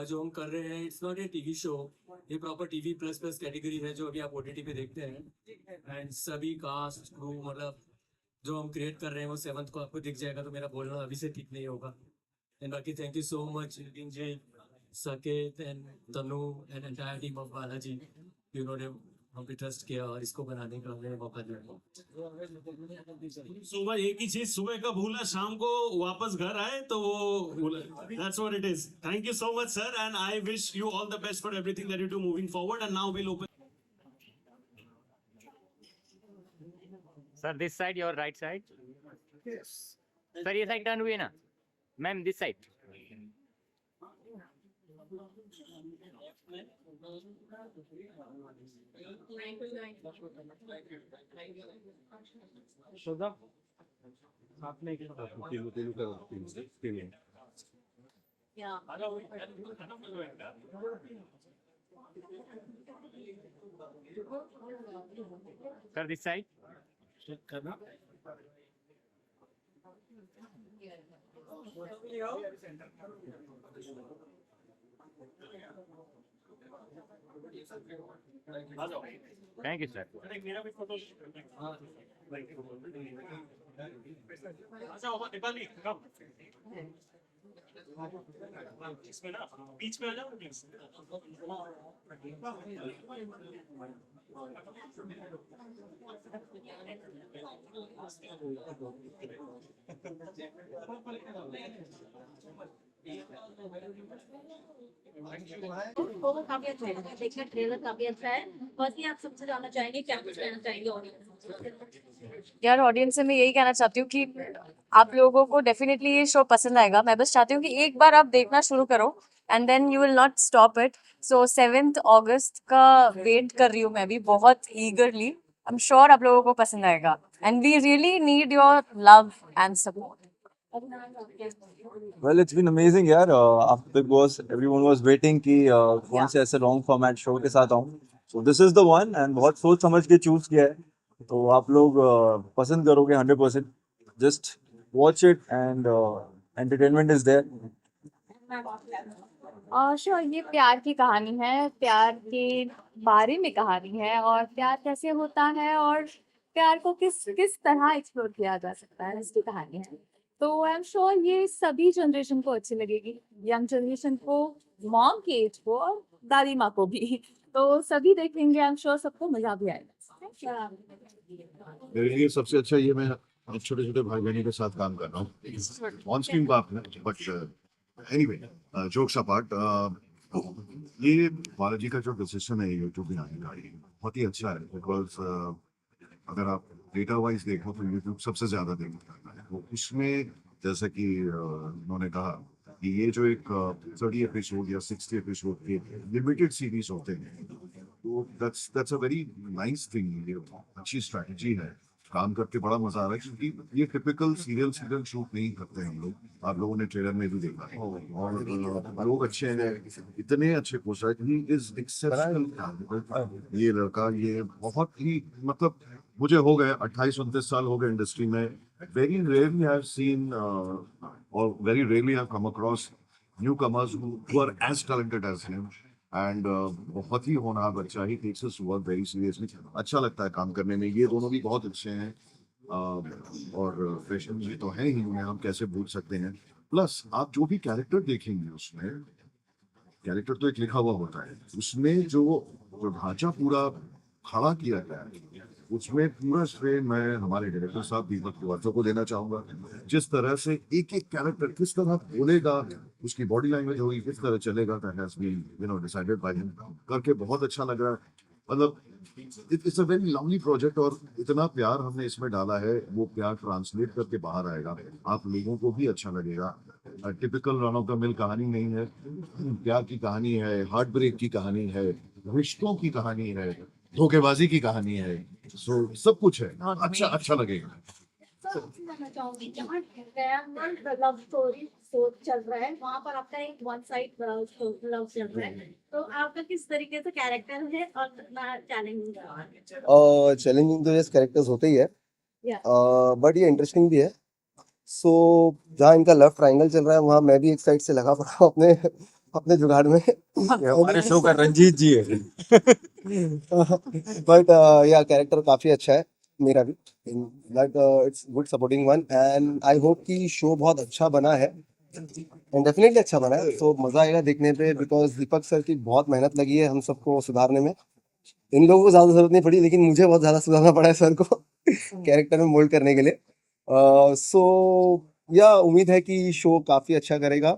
जो हम कर रहे हैं, it's not a TV show, ये proper TV plus plus category है जो अभी आप OTT पे देखते हैं. एंड सभी कास्ट क्रू मतलब जो हम क्रिएट कर रहे हैं वो 7th को आपको दिख जाएगा, तो मेरा बोलना अभी से ठीक नहीं होगा. एंड बाकी थैंक यू सो मच जी, Saket and Tanu and entire team of Balaji, you know, हम भी ट्रस्ट किया और इसको बनाने का हमें मौका दिया. सुबह एक ही चीज, सुबह का भूला शाम को वापस घर आए तो वो that's what it is. Thank you so much, sir, and I wish you all the best for everything that you do moving forward. And now we'll open. Sir, this side, your right side. Yes. Sir, ये side turn हुई ना? Ma'am, this side. श्रद्धा, आपने एक Sir, this side. करना. Thank you, sir. मेरा भी photo. अच्छा ओमा नेपाली कम. इसमें ना बीच में आ जाओ प्लीज. वो काफी अच्छा है, देखिए ट्रेलर काफी अच्छा है. फर्स्टली आप सबसे जानना चाहेंगे, क्या कुछ कहना चाहेंगे ऑडियंस? यार ऑडियंस से मैं यही कहना चाहती हूँ कि आप लोगों को डेफिनेटली ये शो पसंद आएगा. मैं बस चाहती हूँ कि एक बार आप देखना शुरू करो and then you will not stop it. So 7th अगस्त का वेट कर रही हूँ मैं भी बहुत ईगरली. आई एम श्योर आप लोगों को पसंद आएगा and we really need your love and support. Well, it's been amazing यार. After Big Boss, everyone was waiting कि कौन से ऐसे लॉन्ग फॉर्मेट शो के साथ आऊँ. So this is the one and बहुत सोच समझ के चूज किया है. तो आप लोग पसंद करोगे 100%. Just watch it and entertainment is there. Sure ये प्यार की कहानी है, प्यार के बारे में कहानी है और प्यार कैसे होता है और प्यार को किस किस तरह एक्सप्लोर किया जा सकता है, इसकी कहानी है। तो आई एम श्योर ये सभी जनरेशन को अच्छी लगेगी, यंग जनरेशन को, मॉम की एज को और दादी माँ को भी। तो सभी देखेंगे, आई एम श्योर सबको मजा भी आएगा। मेरे लिए सबसे अच्छा ये मैं छोटे छोटे भाई बहनों के साथ काम कर रहा हूँ ऑन स्क्रीन बात है, बट एनीवे जोक्स अपार्ट, ये बालाजी का जो डिसीजन है यूट्यूब में आने का, ये बहुत ही अच्छा है। बिकॉज अगर आप डेटा वाइज देखो तो यूट्यूब सबसे ज्यादा देखा है, तो उसमें जैसा कि उन्होंने कहा कि ये जो एक 30 एपिसोड या 60 एपिसोड के लिमिटेड सीरीज होते हैं, तो that's a very nice thing. ये अच्छी स्ट्रैटेजी है, काम करके बड़ा मजा आ रहा है, क्योंकि ये टिपिकल सीरियल शूट नहीं करते हैं हम लोग। आप लोगों ने ट्रेलर में भी देखा है, और लोग अच्छे हैं, इतने अच्छे पोस्टर, ही इज एक्सेप्शनल। ये लड़का, ये बहुत ही, मतलब मुझे हो गए 28-29 साल हो गए इंडस्ट्री में। Very rarely I have seen और very rarely I have come across newcomers who are as talented as him, and बहुत ही होनहार बच्चा, he takes his work very seriously. अच्छा लगता है काम करने में। ये दोनों भी बहुत अच्छे हैं, और फैशन भी तो है ही, उन्हें हम कैसे भूल सकते हैं। प्लस आप जो भी कैरेक्टर देखेंगे उसमें, कैरेक्टर तो एक लिखा हुआ होता है, उसमें जो ढांचा पूरा खड़ा किया गया है, उसमें पूरा श्रेय मैं हमारे डायरेक्टर साहब दीपक श्रीवास्तव को देना चाहूंगा। जिस तरह से एक एक कैरेक्टर किस तरह बोलेगा, उसकी बॉडी लैंग्वेज होगी, किस तरह चलेगा, that has been decided by him, करके बहुत अच्छा लग रहा है। मतलब it's a very lovely project, और इतना प्यार हमने इसमें डाला है, वो प्यार ट्रांसलेट करके बाहर आएगा, आप लोगों को भी अच्छा लगेगा। Typical run of the mill कहानी नहीं है, प्यार की कहानी है, हार्ट ब्रेक की कहानी है, रिश्तों की कहानी है, धोखेबाजी की कहानी है, सो सब कुछ है, अच्छा लगेगा। जानना चाहूंगी, जहाँ लव स्टोरी चल रहा है, वहाँ पर आपका एक वन साइड लव चल रहा है, तो आपका किस तरीके से कैरेक्टर है और कितना चैलेंजिंग? चैलेंजिंग तो ये कैरेक्टर्स होते ही है, या बट ये इंटरेस्टिंग भी है। सो जहाँ इनका लव ट्रायंगल चल रहा है, वहाँ मैं भी एक साइड से लगा पड़ा हूँ अपने अपने जुगाड़ में। हमारे शो का रंजीत जी है। बट या कैरेक्टर काफी अच्छा है मेरा भी, but it's good supporting one, and I hope कि शो बहुत अच्छा बना है, एंड डेफिनेटली अच्छा बना है, तो मजा आएगा देखने पे। बिकॉज दीपक सर की बहुत मेहनत लगी है हम सबको सुधारने में। इन लोगों को ज्यादा जरूरत नहीं पड़ी, लेकिन मुझे बहुत ज्यादा सुधारना पड़ा है सर को कैरेक्टर में मोल्ड करने के लिए। सो या उम्मीद है कि शो काफी अच्छा करेगा,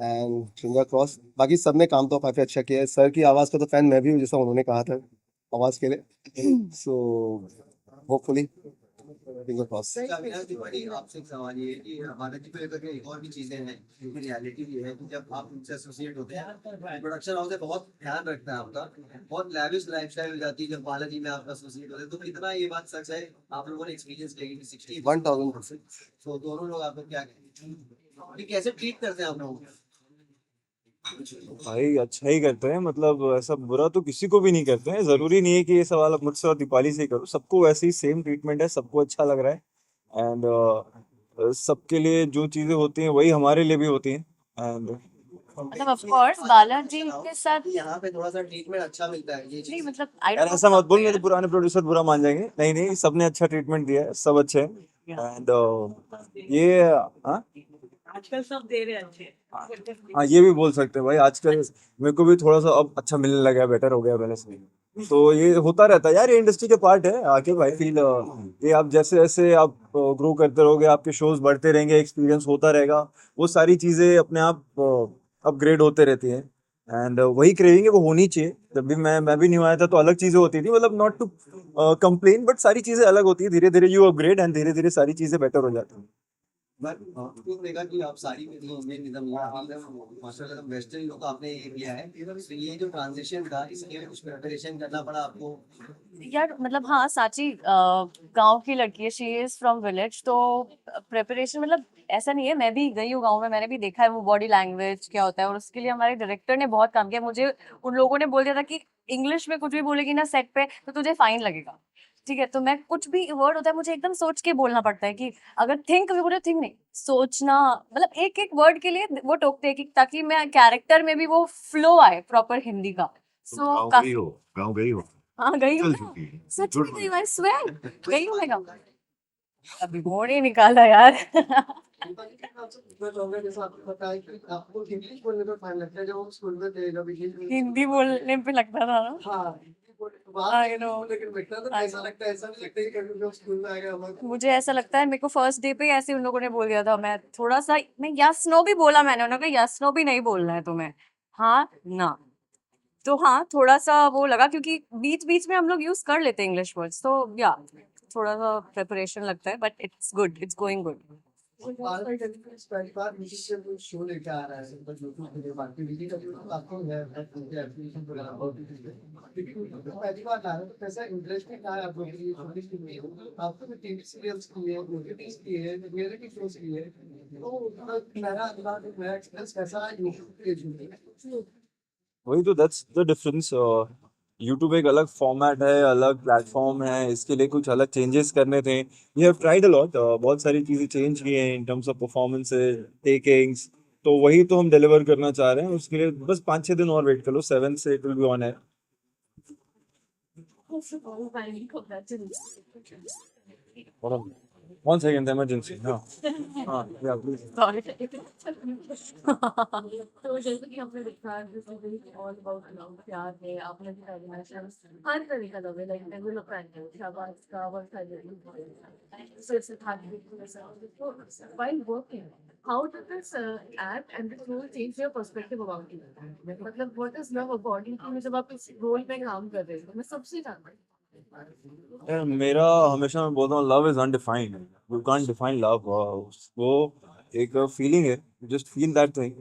एंड फिंगर क्रॉस। बाकी सबने काम तो काफी अच्छा किया है। सर की आवाज का तो फैन मैं भी हूँ, जैसा उन्होंने कहा था आवाज के लिए। So hopefully finger cross. आपसे एक सवाल ये है कि हमारा जी को लेकर के एक और भी चीजें हैं, क्योंकि रियलिटी भी है कि जब आप उनसे एसोसिएट होते हैं, प्रोडक्शन हाउस से बहुत ध्यान रखता है आपका, बहुत लैविश लाइफस्टाइल हो जाती है जब बालाजी में आप एसोसिएट होते हैं। तो कितना ये बात सच है, आप लोगों ने एक्सपीरियंस किया कि 1000%। तो दोनों लोग आपको क्या कैसे ट्रीट करते हैं आप लोगों को? भाई अच्छा ही करते हैं, मतलब ऐसा बुरा तो किसी को भी नहीं करते हैं। जरूरी नहीं है कि ये सवाल अब मुझसे और दीपाली से ही करो, सबको वैसे ही सेम ट्रीटमेंट है, सबको अच्छा लग रहा है। एंड सबके लिए जो चीजें होती हैं वही हमारे लिए भी होती हैं। एंड मतलब ऑफ कोर्स बालाजी के साथ यहाँ पे थोड़ा सा ट्रीटमेंट अच्छा मिलता है, ये नहीं, चीज। मतलब यार ऐसा मत बोल, मेरे पुराने प्रोड्यूसर बुरा मान जाएंगे। नहीं नहीं, सबने अच्छा ट्रीटमेंट दिया है, सब अच्छे हैं। एंड ये हाँ आजकल सब दे रहे हैं अच्छे। हाँ, ये भी बोल सकते हैं भाई। आजकल मेरे को भी थोड़ा सा अब अच्छा मिलने लगा है, बेटर हो गया पहले से। तो ये होता रहता है यार, ये इंडस्ट्री के पार्ट है। आके भाई फील ये आप जैसे जैसे आप ग्रो करते रहोगे, आपके शोज बढ़ते रहेंगे, एक्सपीरियंस होता रहेगा, वो सारी चीजें अपने आप अपग्रेड होते रहती हैं। एंड वही क्रेविंग है, वो होनी चाहिए। जब भी मैं भी न्यू आया था तो अलग चीजें होती थी, मतलब नॉट टू कंप्लेन, बट सारी चीजें अलग होती है। धीरे धीरे यू अपग्रेड, एंड धीरे धीरे सारी चीजें बेटर हो जाती हैं। क्यों देखा कि आप साड़ी में थी, Indian rhythm master western look आपने ये किया है, तो ये जो ट्रांजिशन था, इसके लिए कुछ प्रिपरेशन करना पड़ा आपको? यार मतलब हाँ, साची गांव की लड़की है, शी इज फ्रॉम विलेज, तो प्रिपरेशन मतलब ऐसा नहीं है। मैं भी गई हूँ गांव में, मैंने भी देखा है वो बॉडी लैंग्वेज क्या होता है, और उसके लिए हमारे डायरेक्टर ने बहुत काम किया। मुझे उन लोगों ने बोल दिया था कि इंग्लिश में कुछ भी बोलेगी ना सेट पे तो तुझे फाइन लगेगा, ठीक है। तो मैं कुछ भी वर्ड होता है मुझे एकदम सोच के बोलना पड़ता है, कि अगर थिंक भी बोले थिंक नहीं, सोचना, मतलब एक एक वर्ड के लिए वो टोकते हैं कि ताकि मैं कैरेक्टर में भी वो फ्लो आए प्रॉपर हिंदी का। सो गाँव गई हो? हाँ गई हूँ चल ना। चुकी है सच गुड में गई हूँ, I swear गई हूँ मैं कब अभी बोर्ड ही निकाला यार जैसा आपको पता है कि आपको इंग्लिश बोलने में फाइन लगता है जब हम स्कूल में थे जब हिंदी बोलने पे लगता था ना। हाँ I know. लेकिन बेटा तो ऐसा लगता है ऐसा नहीं लगता कि कभी जब स्कूल में आ गया हम मुझे ऐसा लगता है मेरे को फर्स्ट डे पे ही ऐसे उन लोगों ने बोल दिया था। मैं थोड़ा सा मैं यस नो भी बोला मैंने, उन्होंने कहा यस नो भी नहीं बोलना है तुम्हें, हाँ ना। तो हाँ थोड़ा सा वो लगा क्योंकि बीच बीच में हम लोग यूज कर लेते हैं इंग्लिश वर्ड्स, तो या थोड़ा सा प्रिपरेशन लगता है, but it's good, it's going good. पहली बार मीटिंग से कोई शो लेके आ रहा है बट यूट्यूब पे बाकी वीडियो का जो आपको है एप्लीकेशन वगैरह बहुत लेकिन पहली बार ला रहे हैं तो कैसा इंटरेस्टिंग रहा है आप लोगों के लिए छोटी सी लिए आपको भी टीवी सीरियल्स की है मूवीज की है रियलिटी शोज की है तो मेरा अंदाज मेरा एक्सपीरियंस कैसा है यूट्यूब के जुड़े वही तो दैट्स द डिफरेंस। यूट्यूब एक अलग फॉर्मेट है, अलग प्लेटफॉर्म है, इसके लिए कुछ अलग चेंजेस करने थे। We have tried a lot, बहुत सारी चीज़ें चेंज की हैं in terms of performances, takings, तो वही तो हम डिलीवर करना चाह रहे हैं। उसके लिए बस 5-6 दिन और वेट कर लो, 7 से इट विल बी ऑन है। One second, emergency. No. Yeah, please. Sorry. तो जैसे कि हमने देखा ऑल अबाउट लव, प्यार है, आपने भी कॉम्बिनेशन हर तरह का लव है, लाइक नेगुलर फ्रेंड शाबाश का वर्क है सिर्फ था while working how do this act and this role change your perspective about it, मतलब what is love according to, जब आप इस रोल में काम कर रहे हो मैं सबसे जानना हूँ। यार मेरा हमेशा मैं बोलता हूँ love is undefined, you can't define love. वो एक फीलिंग है, जस्ट फील दैट थिंग।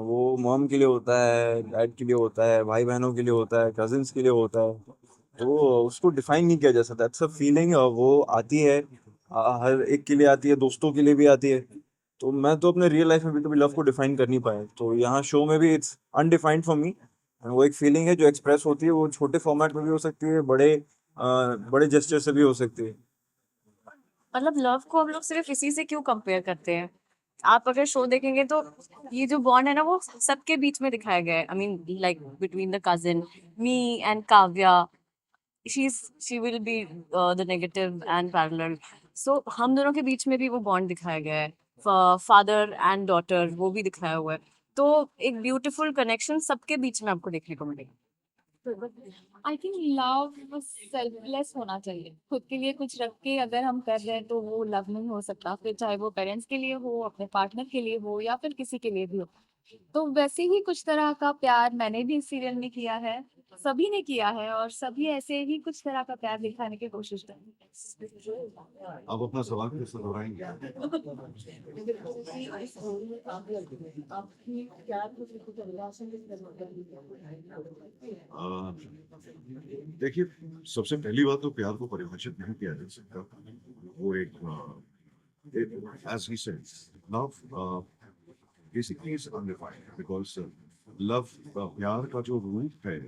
वो मॉम के लिए होता है, डैड के लिए होता है, भाई बहनों के लिए होता है, कजिन्स के लिए होता है, तो उसको डिफाइन नहीं किया जा सकता। दैट्स अ फीलिंग, वो आती है, हर एक के लिए आती है, दोस्तों के लिए भी आती है। तो मैं तो अपने रियल लाइफ में भी कभी लव को डिफाइन कर नहीं पाया, तो यहाँ शो में भी इट्स अनडिफाइंड फॉर मी। वो एक फीलिंग है जो एक्सप्रेस होती है, वो छोटे फॉर्मेट में भी हो सकती है, बड़े जेस्चर से भी हो सकती है। मतलब लव को हम लोग सिर्फ इसी से क्यों कंपेयर करते हैं? आप अगर शो देखेंगे तो ये जो बॉन्ड है ना वो सबके बीच में दिखाया गया है। I mean like between the cousin me and Kavya, she will be the negative and parallel, so हम दोनों के बीच में भी वो बॉन्ड दिखाया गया है। फादर एंड डॉटर वो भी दिखाया हुआ है, तो एक ब्यूटीफुल कनेक्शन सबके बीच में आपको देखने को मिलेगा। आई थिंक लव सेल्फलेस होना चाहिए, खुद के लिए कुछ रख के अगर हम कर रहे हैं तो वो लव नहीं हो सकता, फिर चाहे वो पेरेंट्स के लिए हो, अपने पार्टनर के लिए हो या फिर किसी के लिए भी हो। तो वैसे ही कुछ तरह का प्यार मैंने भी इस सीरियल में किया है, सभी ने किया है और सभी ऐसे ही कुछ तरह का प्यार दिखाने की कोशिश करेंगे। आप अपना सवाल फिर से दोहराएंगे? देखिए, सबसे पहली बात तो प्यार को परिभाषित नहीं किया जा सकता। वो एक as he said, love basically is undefined because love प्यार का जो रूप है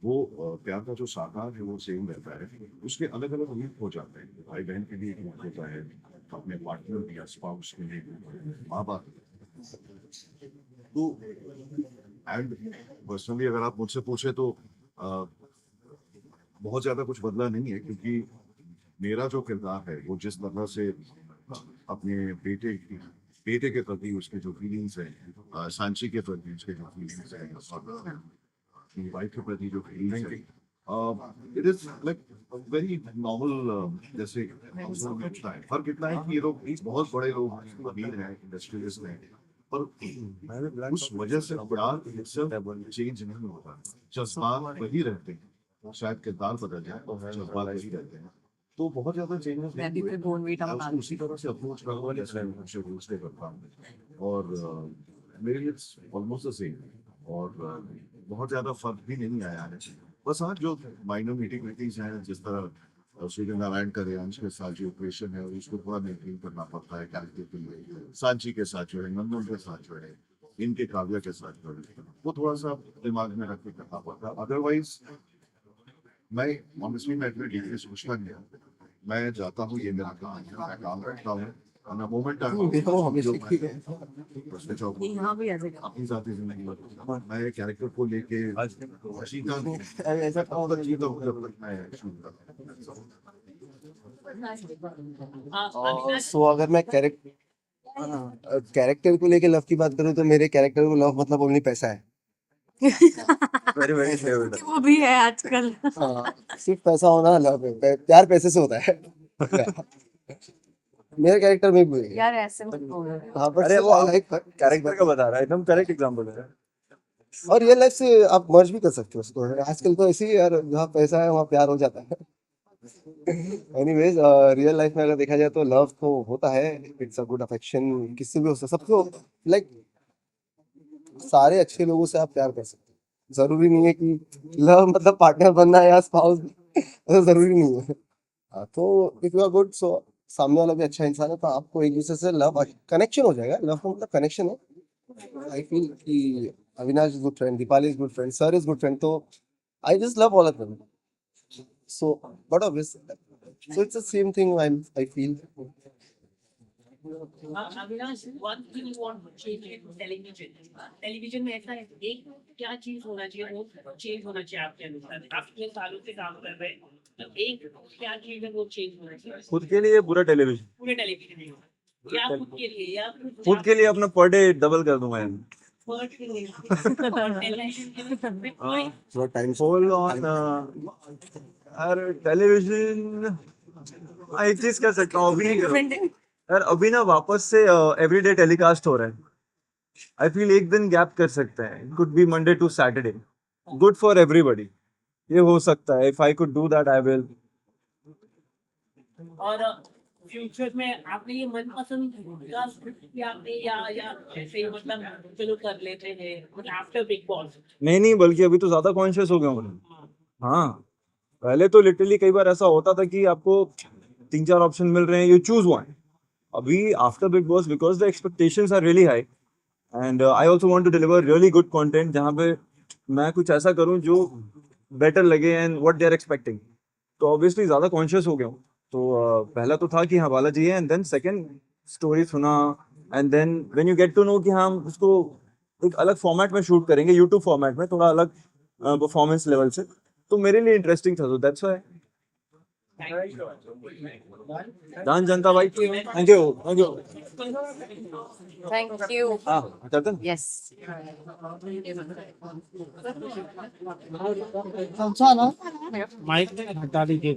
वो प्यार का जो साकार है वो सेम रहता है, उसके अलग अलग रूप हो जाते हैं। भाई बहन के लिए एक रूप होता है, अपने पार्टनर या स्पाउस के लिए, माँ बाप। तो एंड पर्सनली अगर आप मुझसे पूछे तो बहुत ज़्यादा कुछ बदला नहीं है, क्योंकि मेरा जो किरदार है वो जिस तरह से अपने बेटे के प्रति उसके जो फीलिंग्स हैं, सांची के प्रति उसके जो फीलिंग्स हैं, और अपनी वाइफ के प्रति जो फीलिंग्स हैं, it is like very normal. जैसे household में होता है, फर्क इतना है कि ये लोग बहुत बड़े लोग हैं, अमीर हैं, इंडस्ट्रियलिस्ट हैं, पर उस वजह से प्यार चेंज नहीं होता, जज्बात वही रहते हैं, शायद किरदार बदल जाए और जज्बात वही रहते हैं। तो बहुत ज्यादा चेंजेस नहीं हुए, मैं उसको उसी तरह से अप्रोच करता हूँ जैसे मैं शेड्यूल से करता हूँ, और मेरे लिए ऑलमोस्ट द सेम, और बहुत ज्यादा फर्क भी नहीं आया है। बस हाँ, जो माइनर मीटिंग हैं, जिस तरह सूर्य नारायण का रेयांश के साथ जो ऑपरेशन है उसको थोड़ा मेंटेन करना पड़ता है कैरेक्टर के लिए, सांची के साथ जो है, नंदन के साथ जो है, इनके काव्या के साथ जो है, वो थोड़ा सा दिमाग में रख के करना पड़ता है। अदरवाइज मैं ऑनेस्टली मैं इतने डीपली सोचता नहीं हूँ, मैं जाता हूँ, ये मेरा काम है, मैं काम करता हूँ, मोमेंट यहाँ भी आ जाएगा। अपनी साथी जिंदगी मैं कैरेक्टर को लेके ऐसा जब तक मैं शूट सो अगर मैं कैरेक्टर को लेके लव की बात करूँ तो मेरे कैरेक्टर को लव मतलब ओनली पैसा है। Very very favourite. वो भी है आजकल। हाँ, सिर्फ पैसा होना लव है, प्यार पैसे से होता है। मेरे कैरेक्टर में भी यार ऐसे मत बोलो। हाँ बट अरे वो लाइक कैरेक्टर का बता रहा है, एकदम करेक्ट एग्जांपल है। और रियल लाइफ से आप मर्ज भी कर सकते हो उसको। आजकल तो ऐसे ही यार, जहाँ पैसा है वहाँ प्यार हो जाता है। एनीवेज रियल लाइफ में अगर देखा जाए तो लव तो होता है, इट्स अ गुड अफेक्शन, किससे भी हो सकता है, सबको लाइक सारे अच्छे लोगों से आप प्यार कर सकते हो। जरूरी नहीं है कि लव मतलब पार्टनर बनना या स्पाउस, ऐसा जरूरी नहीं है। हाँ, तो if you are good so सामने वाला भी अच्छा इंसान है तो आपको एक दूसरे से लव कनेक्शन हो जाएगा। लव का मतलब कनेक्शन है। आई फील कि Avinash is good friend, Deepali is good friend, sir is good friend, तो I just love all of them. So, but obviously, so it's the same thing. I feel. Avinash, one thing you want to change in television. Television में ऐसा है, एक क्या चीज होना चाहिए, वो चेंज होना चाहिए आपके अनुसार। आप इतने सालों से काम कर रहे हैं, तो एक क्या चीज है वो चेंज होना चाहिए खुद के लिए पूरा टेलीविजन, पूरे टेलीविजन में, या खुद के लिए, या खुद के लिए अपना पर डे डबल कर दूंगा यार। वर्ड के लिए, और टेलीविजन के लिए कोई What time? Hold on, यार टेलीविजन एक चीज कर सकता हूँ, अभी नहीं करूँ यार। अभी ना वापस से एवरीडे टेलीकास्ट हो रहा है। आई फील एक दिन गैप कर सकते हैं, it could be Monday to Saturday, good for everybody. ये हो सकता है, if I could do that I will. और फ्यूचर में आपने ये मनपसंद का स्क्रिप्ट किया आपने, या ऐसे ही मतलब चलो कर लेते हैं आफ्टर बिग बॉस? नहीं, बल्कि अभी तो ज्यादा कॉन्शियस हो गया हूँ। हाँ, पहले तो लिटरली कई बार ऐसा होता था कि आपको 3-4 ऑप्शन मिल रहे हैं, यू चूज वन। अभी after Bigg Boss, because the expectations are really high and I also want to deliver really good content, जहाँ पे मैं कुछ ऐसा करूँ जो बेटर लगे and what they are expecting. तो ऑब्वियसली ज्यादा कॉन्शियस हो गया हूँ। तो पहला तो था कि हाँ बालाजी है, एंड देन सेकंड स्टोरी सुना, and then when you get to know कि हम उसको एक अलग फॉर्मेट में शूट करेंगे, यूट्यूब फॉर्मेट में, थोड़ा अलग परफॉर्मेंस लेवल से, तो मेरे लिए इंटरेस्टिंग था। तो दैट्स व्हाई। दान जनता भाई, thank you, thank you, thank you. हाँ चलते हैं। यस। माइक हटा दीजिए।